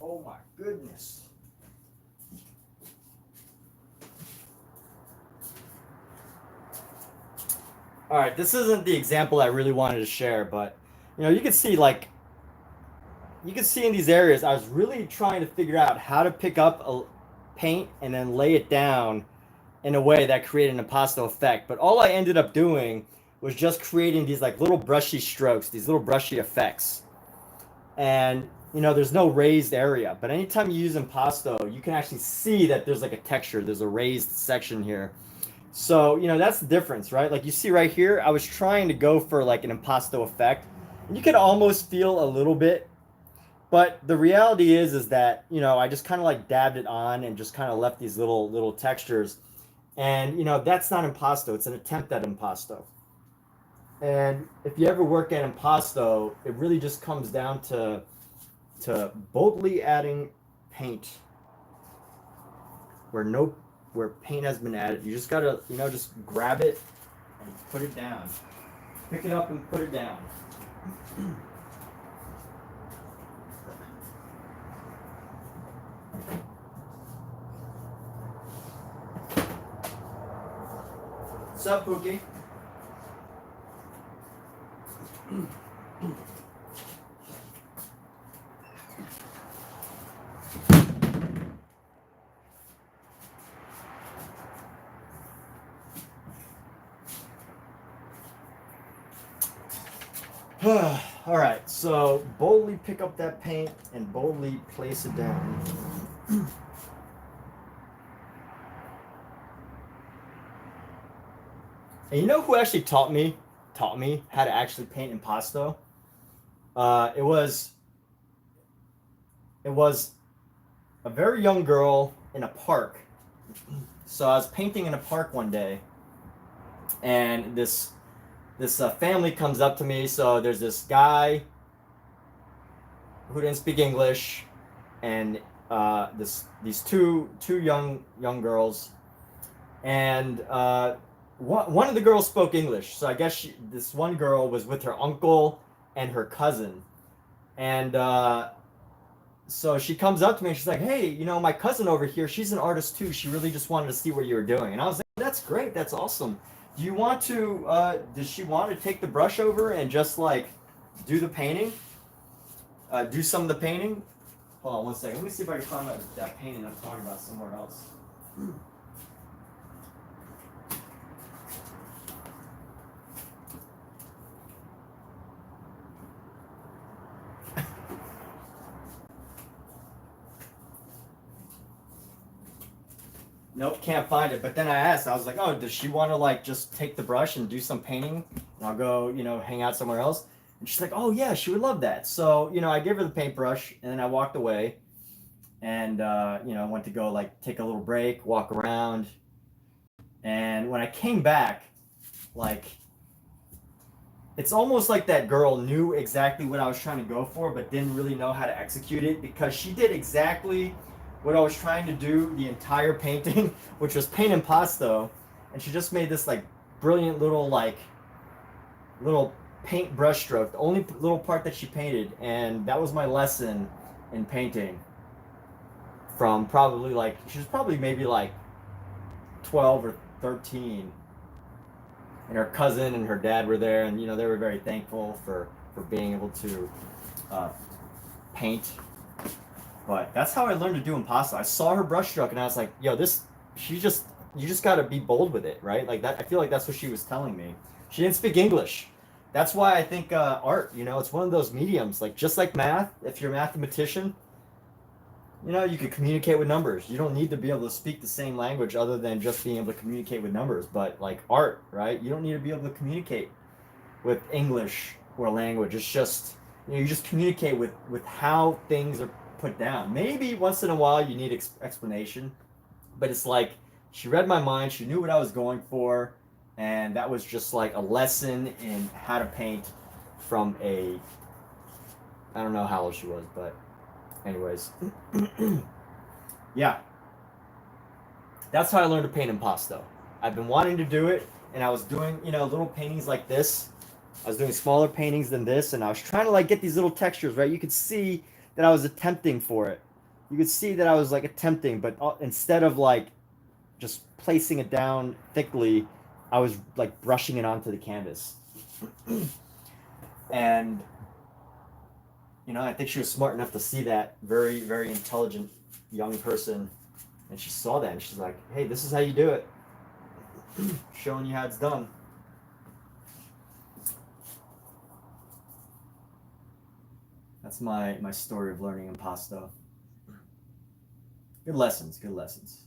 Oh my goodness. All right, this isn't the example I really wanted to share, but you can see in these areas I was really trying to figure out how to pick up a paint and then lay it down in a way that created an impasto effect. But all I ended up doing was just creating these like little brushy strokes, these little brushy effects. And there's no raised area, but anytime you use impasto, you can actually see that there's like a texture, there's a raised section here. So that's the difference, right? Like you see right here, I was trying to go for like an impasto effect, and you can almost feel a little bit, but the reality is that I just kind of like dabbed it on and just kind of left these little textures, and that's not impasto, it's an attempt at impasto. And if you ever work at impasto, it really just comes down to boldly adding paint where paint has been added. You just gotta just grab it and put it down. Pick it up and put it down. What's up, Pookie? All right, so boldly pick up that paint and boldly place it down. And you know who actually taught me how to actually paint impasto? It was a very young girl in a park. So I was painting in a park one day, and this family comes up to me. So there's this guy who didn't speak English, and these two young girls, and one of the girls spoke English. So I guess this one girl was with her uncle and her cousin, and so she comes up to me and she's like, "Hey, my cousin over here, she's an artist too. She really just wanted to see what you were doing." And I was like, "That's great. That's awesome. Do you want to? Does she want to take the brush over and just like do the painting? Do some of the painting?" Hold on one second. Let me see if I can find that painting I'm talking about somewhere else. Nope, can't find it. But then I asked, I was like, "Oh, does she want to like just take the brush and do some painting? And I'll go, hang out somewhere else." And she's like, "Oh yeah, she would love that." So, I gave her the paintbrush and then I walked away and I went to go like take a little break, walk around. And when I came back, like it's almost like that girl knew exactly what I was trying to go for, but didn't really know how to execute it because she did exactly what I was trying to do the entire painting, which was paint impasto, and she just made this like brilliant little paint brush stroke, the only little part that she painted, and that was my lesson in painting. From probably like she was probably maybe like 12 or 13, and her cousin and her dad were there, and they were very thankful for being able to uh, paint. But that's how I learned to do impasto. I saw her brushstroke, and I was like, "Yo, you just got to be bold with it, right?" Like that. I feel like that's what she was telling me. She didn't speak English. That's why I think art, it's one of those mediums. Like just like math, if you're a mathematician, you can communicate with numbers. You don't need to be able to speak the same language other than just being able to communicate with numbers. But like art, right? You don't need to be able to communicate with English or language. It's just you just communicate with how things are put down. Maybe once in a while you need explanation, but it's like she read my mind. She knew what I was going for, and that was just like a lesson in how to paint from a I don't know how old she was, but anyways, yeah, that's how I learned to paint impasto. I've been wanting to do it, and I was doing little paintings like this. I was doing smaller paintings than this, and I was trying to like get these little textures right. You could see that I was attempting for it. You could see that I was like attempting, but instead of like just placing it down thickly, I was like brushing it onto the canvas. And I think she was smart enough to see that, very, very intelligent young person, and she saw that and she's like, "Hey, this is how you do it." Showing you how it's done. That's my story of learning impasto. Good lessons, good lessons.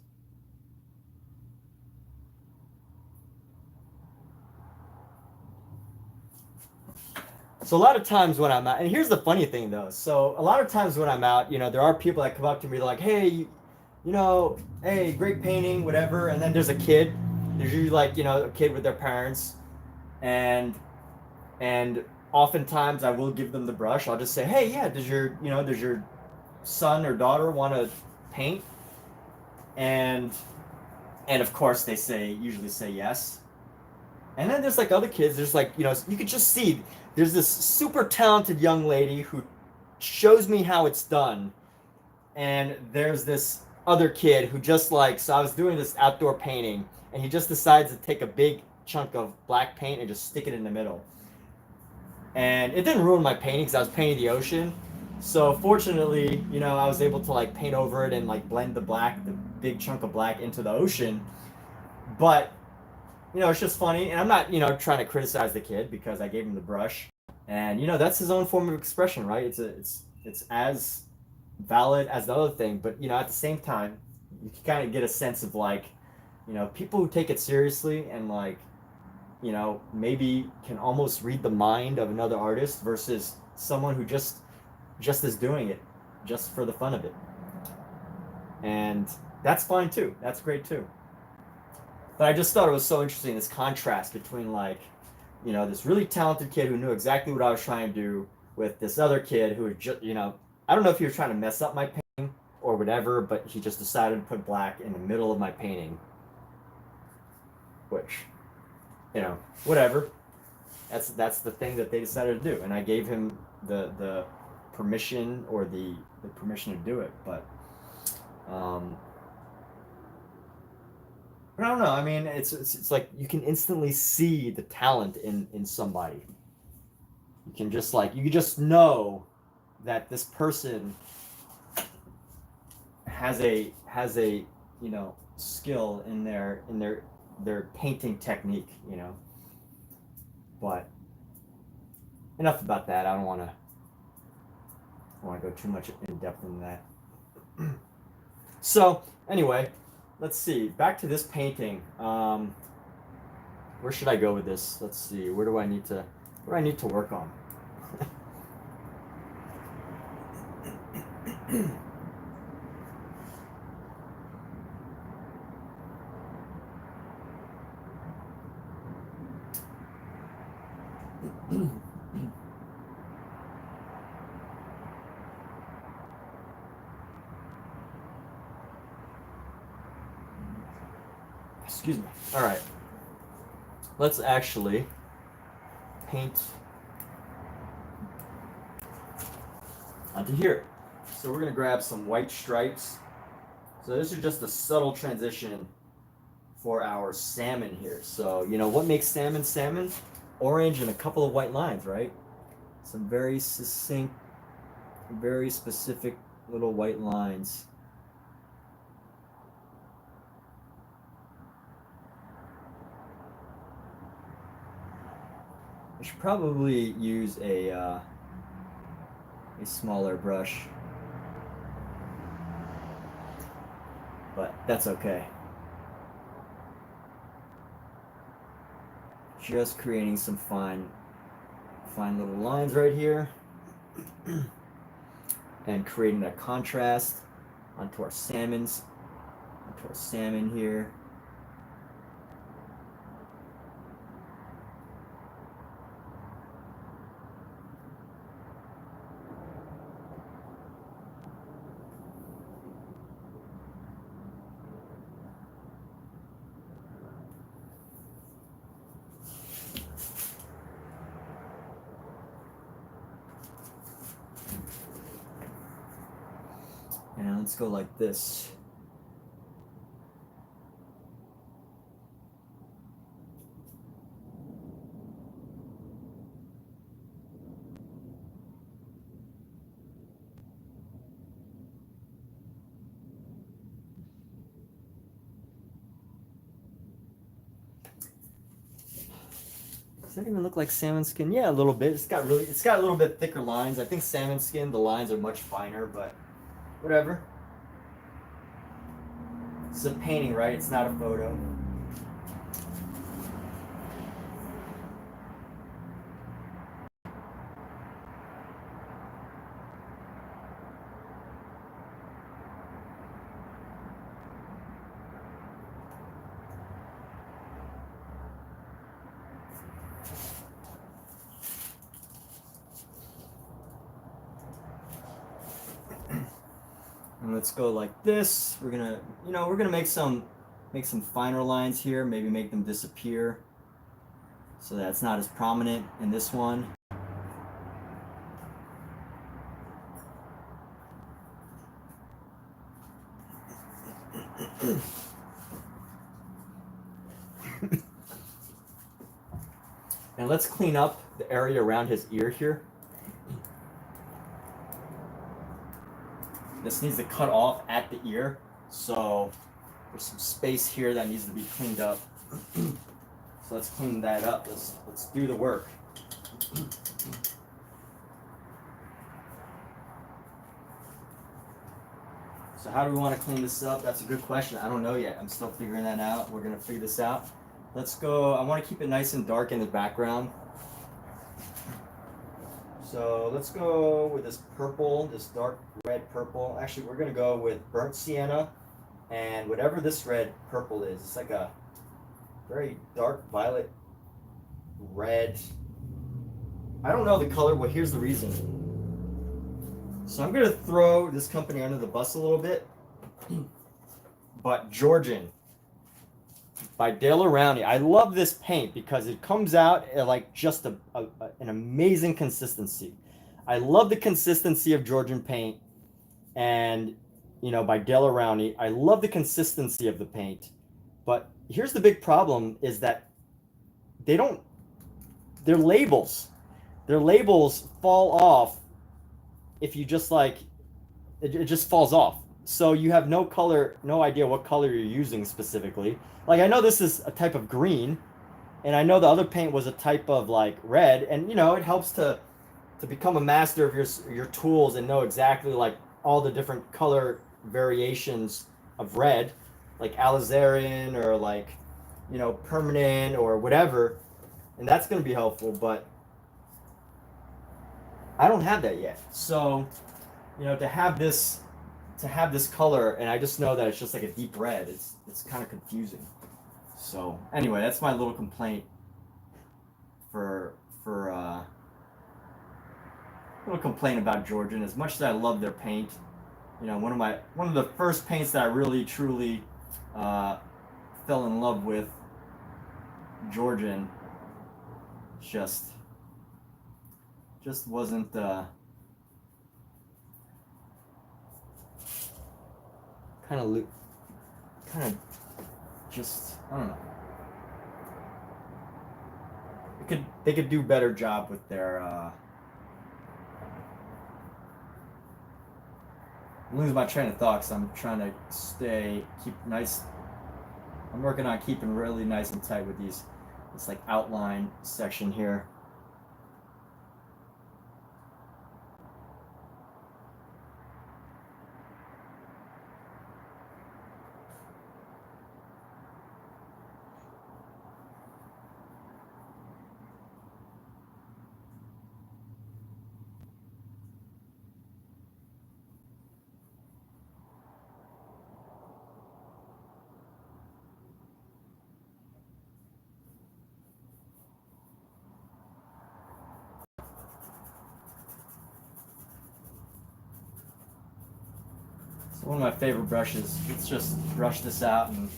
So a lot of times when I'm out, and here's the funny thing though. So a lot of times when I'm out, there are people that come up to me like, "Hey, hey, great painting, whatever." And then there's a kid. There's usually like, a kid with their parents, and and oftentimes I will give them the brush. I'll just say, "Hey, yeah, does your son or daughter want to paint?" And and of course they usually say yes. And then there's like other kids. There's like you could just see there's this super talented young lady who shows me how it's done, and there's this other kid who just like so I was doing this outdoor painting, and he just decides to take a big chunk of black paint and just stick it in the middle. And it didn't ruin my painting because I was painting the ocean. So fortunately, I was able to like paint over it and like blend the big chunk of black into the ocean. But it's just funny, and I'm not trying to criticize the kid because I gave him the brush, and that's his own form of expression, right? It's as valid as the other thing, but at the same time, you can kind of get a sense of like, people who take it seriously and like maybe can almost read the mind of another artist versus someone who just is doing it just for the fun of it. And that's fine too. That's great too. But I just thought it was so interesting, this contrast between like, you know, this really talented kid who knew exactly what I was trying to do with this other kid who just, you know, I don't know if he was trying to mess up my painting or whatever, but he just decided to put black in the middle of my painting, which, you know, whatever. That's the thing that they decided to do, and I gave him the permission or the permission to do it, but um, I don't know. I mean, it's like you can instantly see the talent in somebody. You can just like you just know that this person has a you know skill in their painting technique. You know, but enough about that. I don't want to go too much in depth in that. So anyway, let's see. Back to this painting. Where should I go with this? Let's see. Where do I need to work on? Excuse me. All right. Let's actually paint onto here. So we're gonna grab some white stripes. So this is just a subtle transition for our salmon here. So you know what makes salmon salmon? Orange and a couple of white lines, right? Some very succinct, very specific little white lines. I should probably use a smaller brush, but that's okay. Just creating some fine little lines right here, and creating that contrast onto our salmon here. And let's go like this. Does that even look like salmon skin? Yeah, a little bit. It's got a little bit thicker lines. I think salmon skin, the lines are much finer, but whatever. It's a painting, right? It's not a photo. And let's go like this. We're gonna make some finer lines here. Maybe make them disappear, so that it's not as prominent in this one. And let's clean up the area around his ear here. This needs to cut off at the ear, so there's some space here that needs to be cleaned up. So let's clean that up. Let's do the work. So how do we want to clean this up? That's a good question. I don't know yet. I'm still figuring that out. We're gonna figure this out. Let's go. I want to keep it nice and dark in the background. So let's go with this purple, this dark red purple. Actually, we're gonna go with burnt sienna and whatever this red purple is. It's like a very dark violet, red. I don't know the color. Well, here's the reason. So I'm gonna throw this company under the bus a little bit. But Georgian by Dale Aroundy. I love this paint because it comes out at like just an amazing consistency. I love the consistency of Georgian paint, and by Dale Aroundy. I love the consistency of the paint, but here's the big problem: is that they don't. Their labels, their labels fall off if you just it just falls off. So you have no color, no idea what color you're using specifically. Like I know this is a type of green, and I know the other paint was a type of like red, and it helps to become a master of your tools and know exactly like all the different color variations of red, like alizarin or like permanent or whatever, and that's going to be helpful. But I don't have that yet, so to have this color, and I just know that it's just like a deep red. It's kind of confusing. So anyway, that's my little complaint for little complaint about Georgian. As much as I love their paint, one of the first paints that I really truly fell in love with, Georgian, just wasn't kind of just I don't know. They could do a better job with their. I'm losing my train of thought because I'm trying to keep nice. I'm working on keeping really nice and tight with this like outline section here. So one of my favorite brushes. Let's just brush this out and.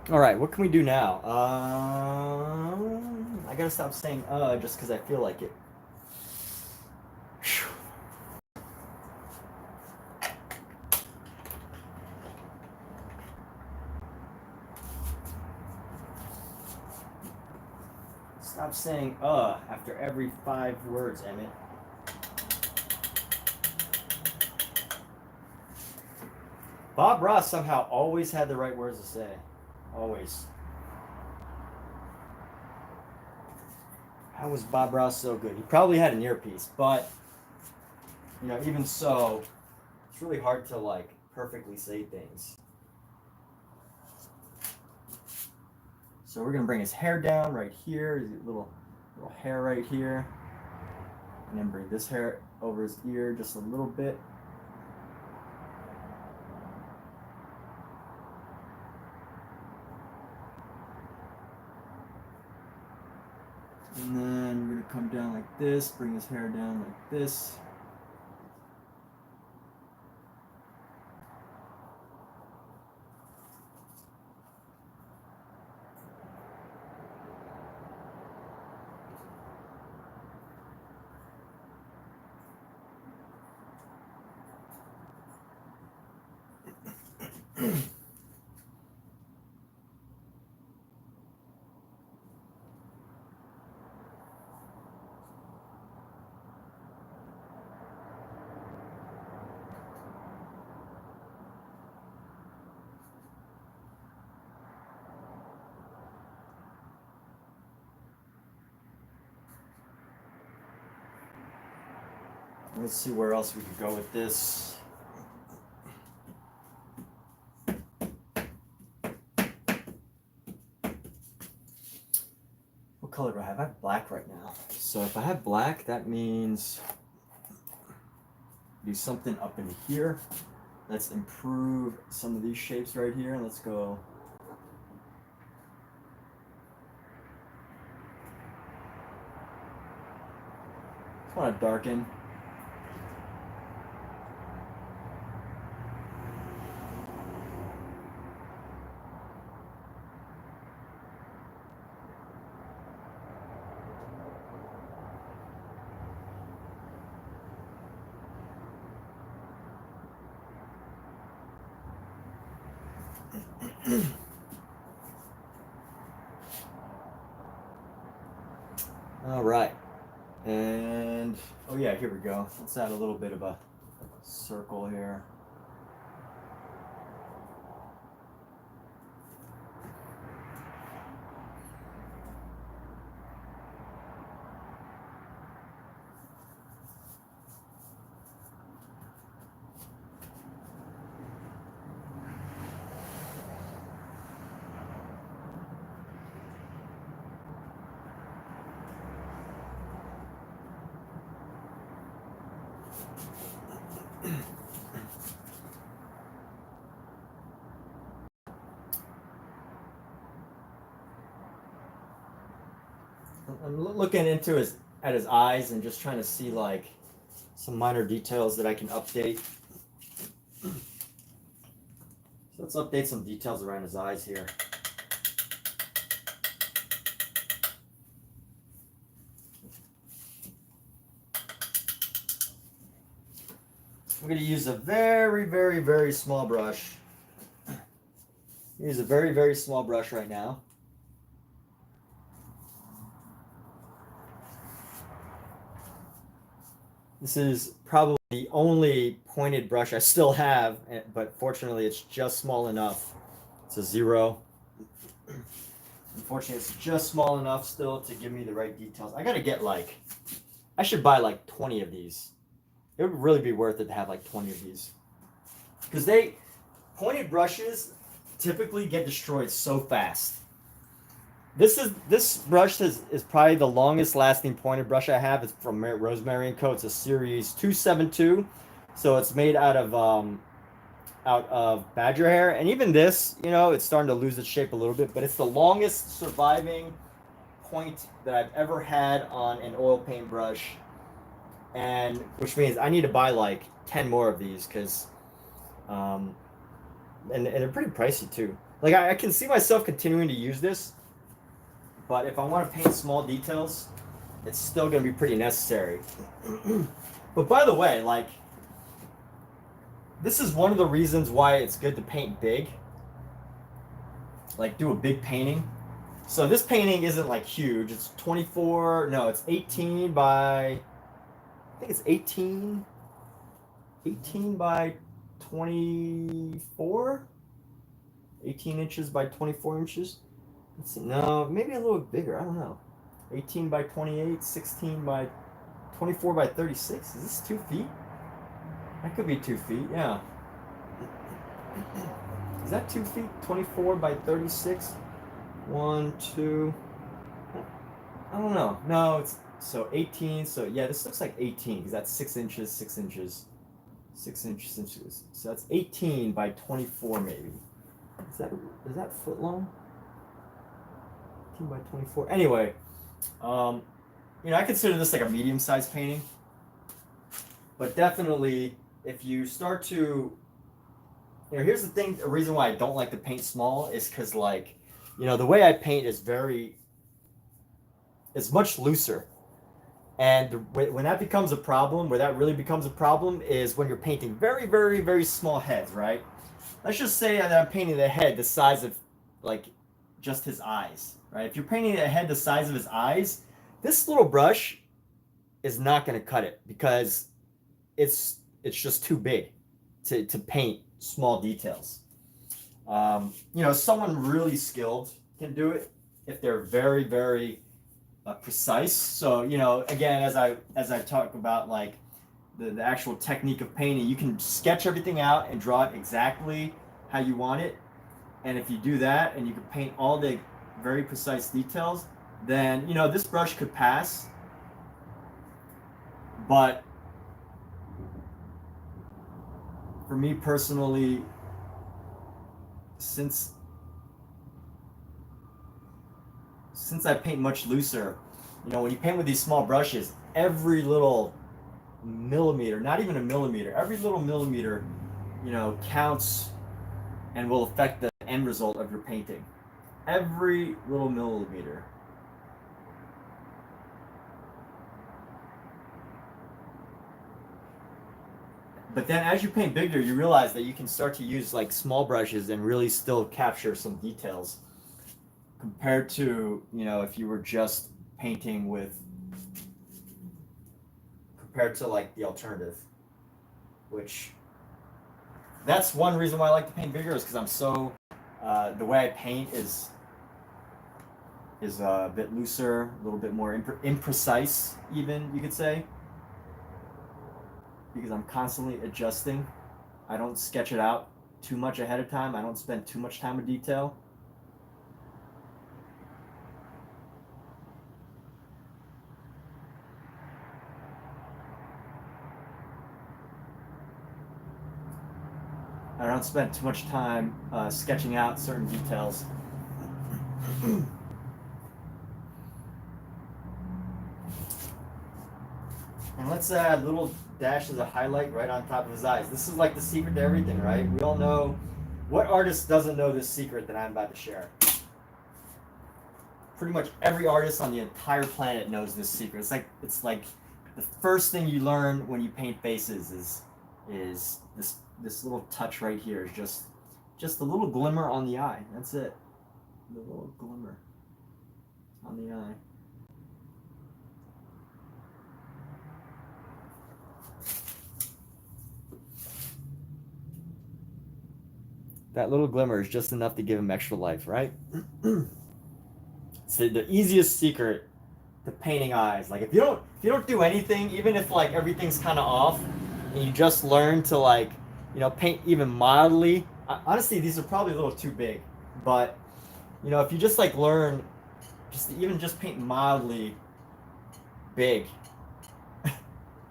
All right, what can we do now? I gotta stop saying just because I feel like it. Stop saying after every 5 words, Emmett. Bob Ross somehow always had the right words to say. Always. How was Bob Ross so good? He probably had an earpiece, but even so, it's really hard to like perfectly say things. So we're gonna bring his hair down right here, his little hair right here, and then bring this hair over his ear just a little bit. And then we're gonna come down like this, bring his hair down like this. Let's see where else we could go with this. What color do I have? I have black right now. So if I have black, that means do something up in here. Let's improve some of these shapes right here. Let's go. Just want to darken. All right, and oh yeah, here we go. Let's add a little bit of a circle here. I'm looking into his eyes and just trying to see like some minor details that I can update. So let's update some details around his eyes here. I'm going to use a very, very, very small brush. Use a very, very small brush right now. This is probably the only pointed brush I still have, but fortunately it's just small enough. It's a 0. Unfortunately, it's just small enough still to give me the right details. I gotta get like, I should buy like 20 of these. It would really be worth it to have like 20 of these. Because pointed brushes typically get destroyed so fast. This brush is probably the longest lasting pointed brush I have. It's from Rosemary & Co. It's a series 272, so it's made out of badger hair. And even this, you know, it's starting to lose its shape a little bit, but it's the longest surviving point that I've ever had on an oil paint brush, and which means I need to buy like 10 more of these because, and they're pretty pricey too. Like I can see myself continuing to use this. But if I want to paint small details, it's still going to be pretty necessary. But by the way, like, this is one of the reasons why it's good to paint big. Like, do a big painting. So this painting isn't, like, huge. It's 24, no, it's 18 by, I think it's 18 by 24? 18 inches by 24 inches. Let's see, no, maybe a little bigger. I don't know. 18 by 28, 16 by 24 by 36. Is this 2 feet? That could be 2 feet, yeah. Is that 2 feet? 24 by 36? 1, 2. I don't know. No, it's so 18. So yeah, this looks like 18 because that's 6 inches, 6 inches, 6 inches. So that's 18 by 24 maybe. Is that foot long? By 24. Anyway, you know, I consider this like a medium-sized painting, but definitely if you start to, you know, here's the thing, the reason why I don't like to paint small is because, like, you know, the way I paint is much looser, and when that becomes a problem, where that really becomes a problem is when you're painting very, very, very small heads, right? Let's just say that I'm painting the head the size of, like, just his eyes. Right? If you're painting a head the size of his eyes, this little brush is not going to cut it because it's just too big to paint small details. You know, someone really skilled can do it if they're very, very precise. So, you know, again, as I talk about, like, the actual technique of painting. You can sketch everything out and draw it exactly how you want it. And if you do that and you can paint all the very precise details, then, you know, this brush could pass. But for me personally, since I paint much looser, you know, when you paint with these small brushes, every little millimeter, not even a millimeter, every little millimeter, you know, counts and will affect the end result of your painting. Every little millimeter. But then as you paint bigger, you realize that you can start to use like small brushes and really still capture some details compared to, you know, if you were just painting with, compared to like the alternative, which that's one reason why I like to paint bigger, is because I'm so, the way I paint is a bit looser, a little bit more imprecise even, you could say, because I'm constantly adjusting. I don't sketch it out too much ahead of time. I don't spend too much time with detail. I don't spend too much time sketching out certain details. And let's add little dashes of highlight right on top of his eyes. This is like the secret to everything, right? We all know, what artist doesn't know this secret that I'm about to share? Pretty much every artist on the entire planet knows this secret. It's like the first thing you learn when you paint faces is this little touch right here, is just a little glimmer on the eye. That's it. The little glimmer on the eye. That little glimmer is just enough to give him extra life, right? It's the easiest secret to painting eyes. Like if you don't do anything, even if like everything's kind of off, and you just learn to like, you know, paint even mildly. Honestly, these are probably a little too big, but you know, if you just like learn, just paint mildly big, and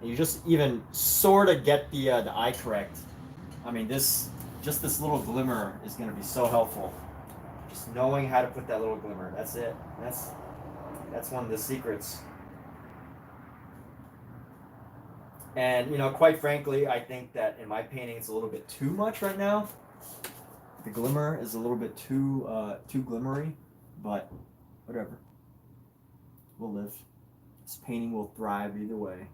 you just even sort of get the eye correct. I mean, this little glimmer is going to be so helpful. Just knowing how to put that little glimmer. That's it. That's one of the secrets. And, you know, quite frankly, I think that in my painting it's a little bit too much right now. The glimmer is a little bit too glimmery, but whatever. We'll live. This painting will thrive either way.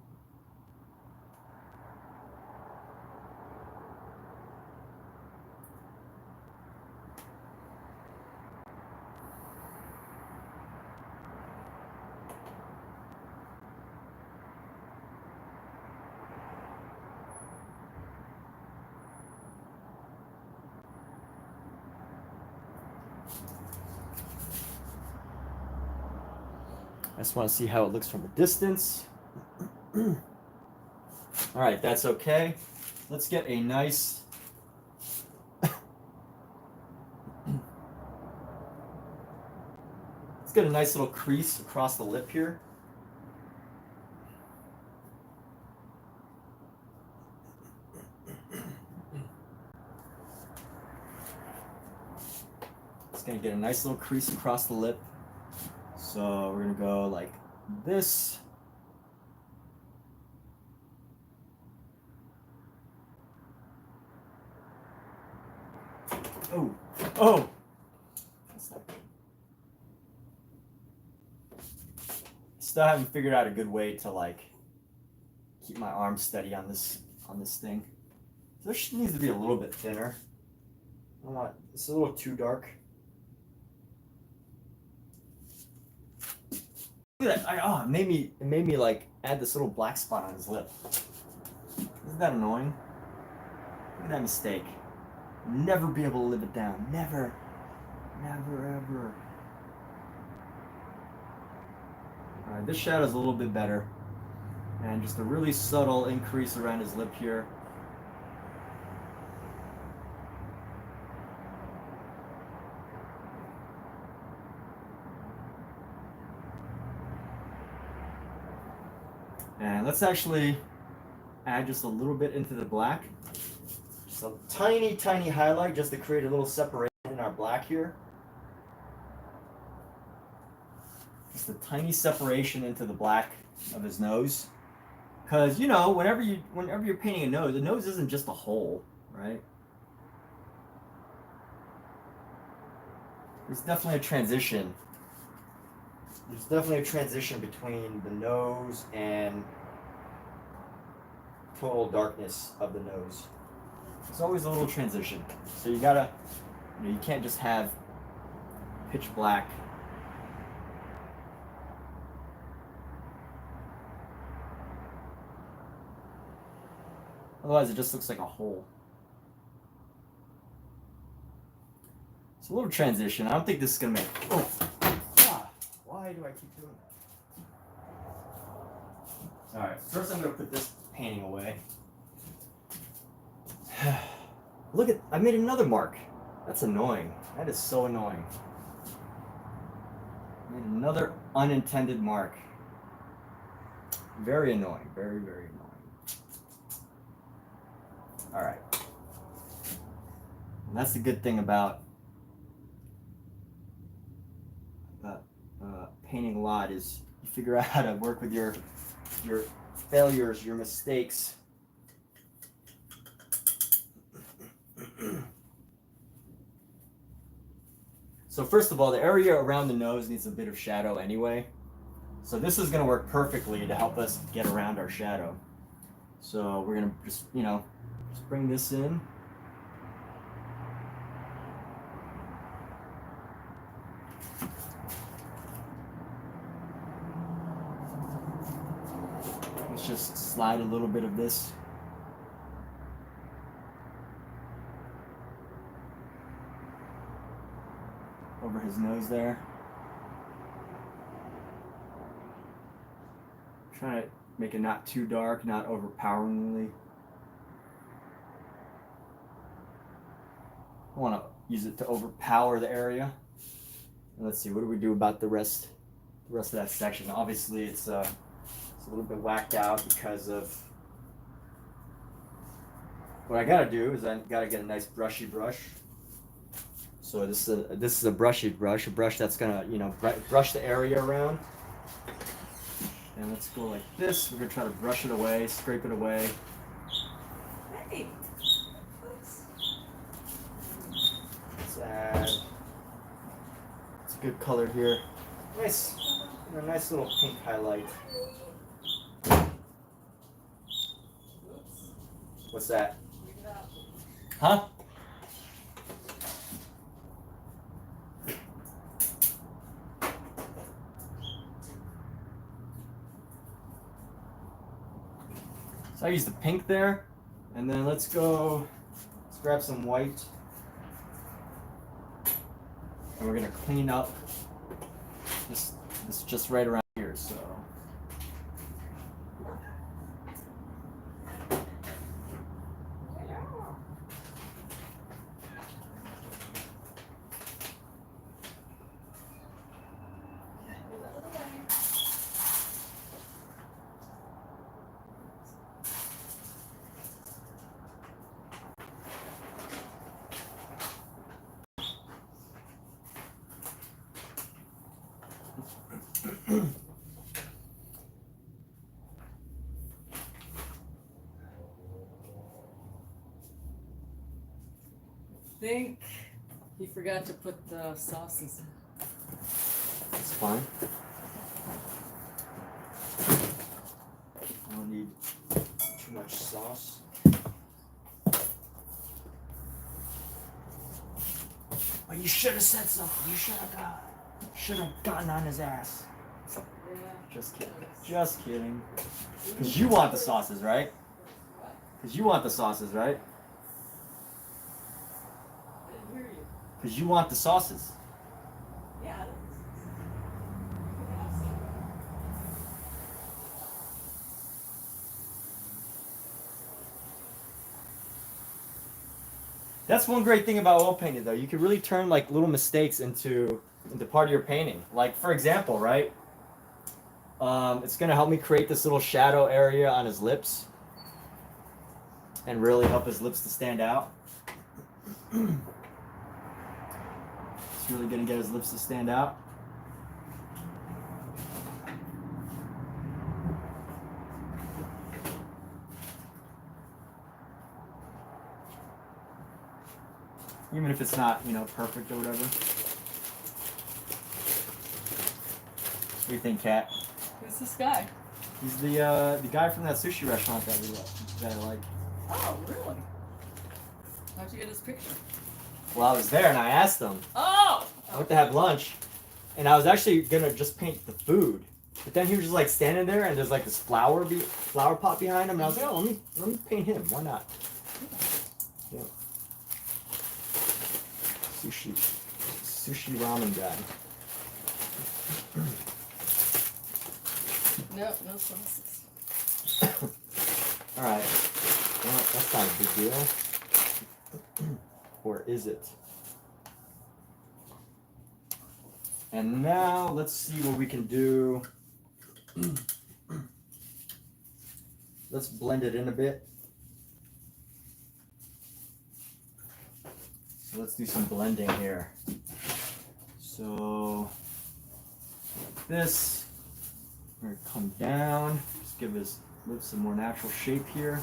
I just want to see how it looks from a distance. All right, that's okay. Let's get a nice little crease across the lip here. It's going to get a nice little crease across the lip. So we're going to go like this. Oh. That's not good. Still haven't figured out a good way to like keep my arm steady on this thing. So this needs to be a little bit thinner. I don't want, it's a little too dark. Look at that. It made me like add this little black spot on his lip. Isn't that annoying? Look at that mistake. Never be able to live it down. Never. Never ever. Alright, this shadow's a little bit better. And just a really subtle increase around his lip here. And let's actually add just a little bit into the black. Just a tiny, tiny highlight just to create a little separation in our black here. Just a tiny separation into the black of his nose. Because, you know, whenever you're painting a nose, the nose isn't just a hole, right? There's definitely a transition. There's definitely a transition between the nose and total darkness of the nose. There's always a little transition. So you gotta, you know, you can't just have pitch black. Otherwise, it just looks like a hole. It's a little transition. I don't think this is gonna make. Oh, God. Why do I keep doing that? All right. First, I'm gonna put this painting away. Look at, I made another mark. That's annoying. That is so annoying. I made another unintended mark. Very annoying. Very, very annoying. All right. And that's the good thing about painting a lot is you figure out how to work with your failures, your mistakes. So first of all, the area around the nose needs a bit of shadow anyway. So this is going to work perfectly to help us get around our shadow. So we're going to just, you know, just bring this in. Let's just slide a little bit of this. Over his nose there. Trying to make it not too dark, not overpoweringly. I want to use it to overpower the area. Let's see, what do we do about the rest of that section? Obviously, it's a little bit whacked out because of what I gotta do is I gotta get a nice brushy brush. So this is a brushy brush, a brush that's gonna, you know, brush the area around. And let's go like this. We're gonna try to brush it away, scrape it away. Hey. Let's add. It's a good color here. Nice, a nice little pink highlight. What's that? Huh? So I use the pink there, and then let's grab some white, and we're gonna clean up this just right around here. So. I think he forgot to put the sauces in. It's fine. I don't need too much sauce. But you should have said something. You should have gotten on his ass. Yeah. Just kidding. Just kidding. Because you want the sauces, right? Because you want the sauces, right? I didn't hear you. Because you want the sauces. Yeah. You can have some. That's one great thing about oil painting, though. You can really turn like little mistakes into part of your painting. Like for example, right? It's gonna help me create this little shadow area on his lips, and really help his lips to stand out. It's really gonna get his lips to stand out. Even if it's not, perfect or whatever. What do you think, Kat? Who's this guy? He's the guy from that sushi restaurant that I like. Oh, really? How'd you get his picture? Well, I was there and I asked him. Oh! I went to have lunch, and I was actually gonna just paint the food, but then he was just like standing there, and there's like this flower pot behind him, and I was like, oh, let me paint him. Why not? Yeah. Sushi ramen guy. No sauces. All right. Well, that's not a big deal. Or is it? And now let's see what we can do. Let's blend it in a bit. So let's do some blending here. So this, we're gonna come down, just give his lips a more natural shape here.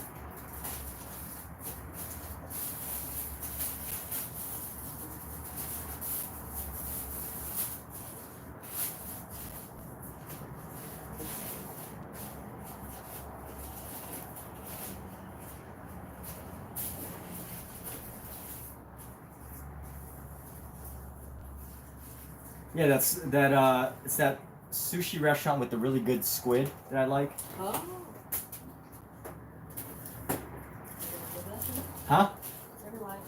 Yeah, it's that sushi restaurant with the really good squid that I like. Oh. Huh? Never mind.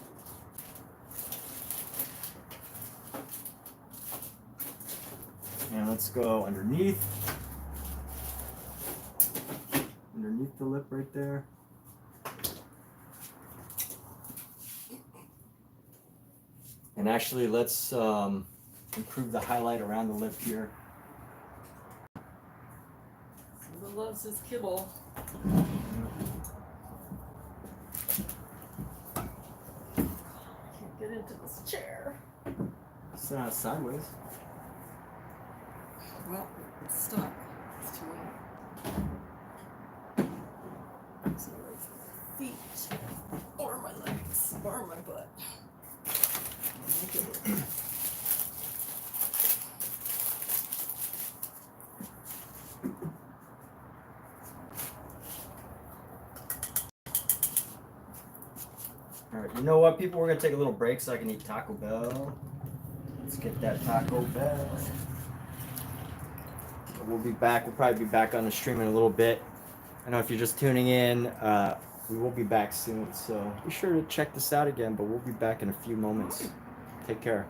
And let's go underneath the lip right there. And actually, let's improve the highlight around the lip here. Someone loves his kibble. Can't get into this chair. Sit on it sideways. Well, it's stuck. It's too late. So it's my feet, or my legs, or my butt. All right, you know what, people? We're gonna take a little break so I can eat Taco Bell. Let's get that Taco Bell. We'll be back. We'll probably be back on the stream in a little bit. I know if you're just tuning in, we will be back soon. So be sure to check this out again. But we'll be back in a few moments. Take care.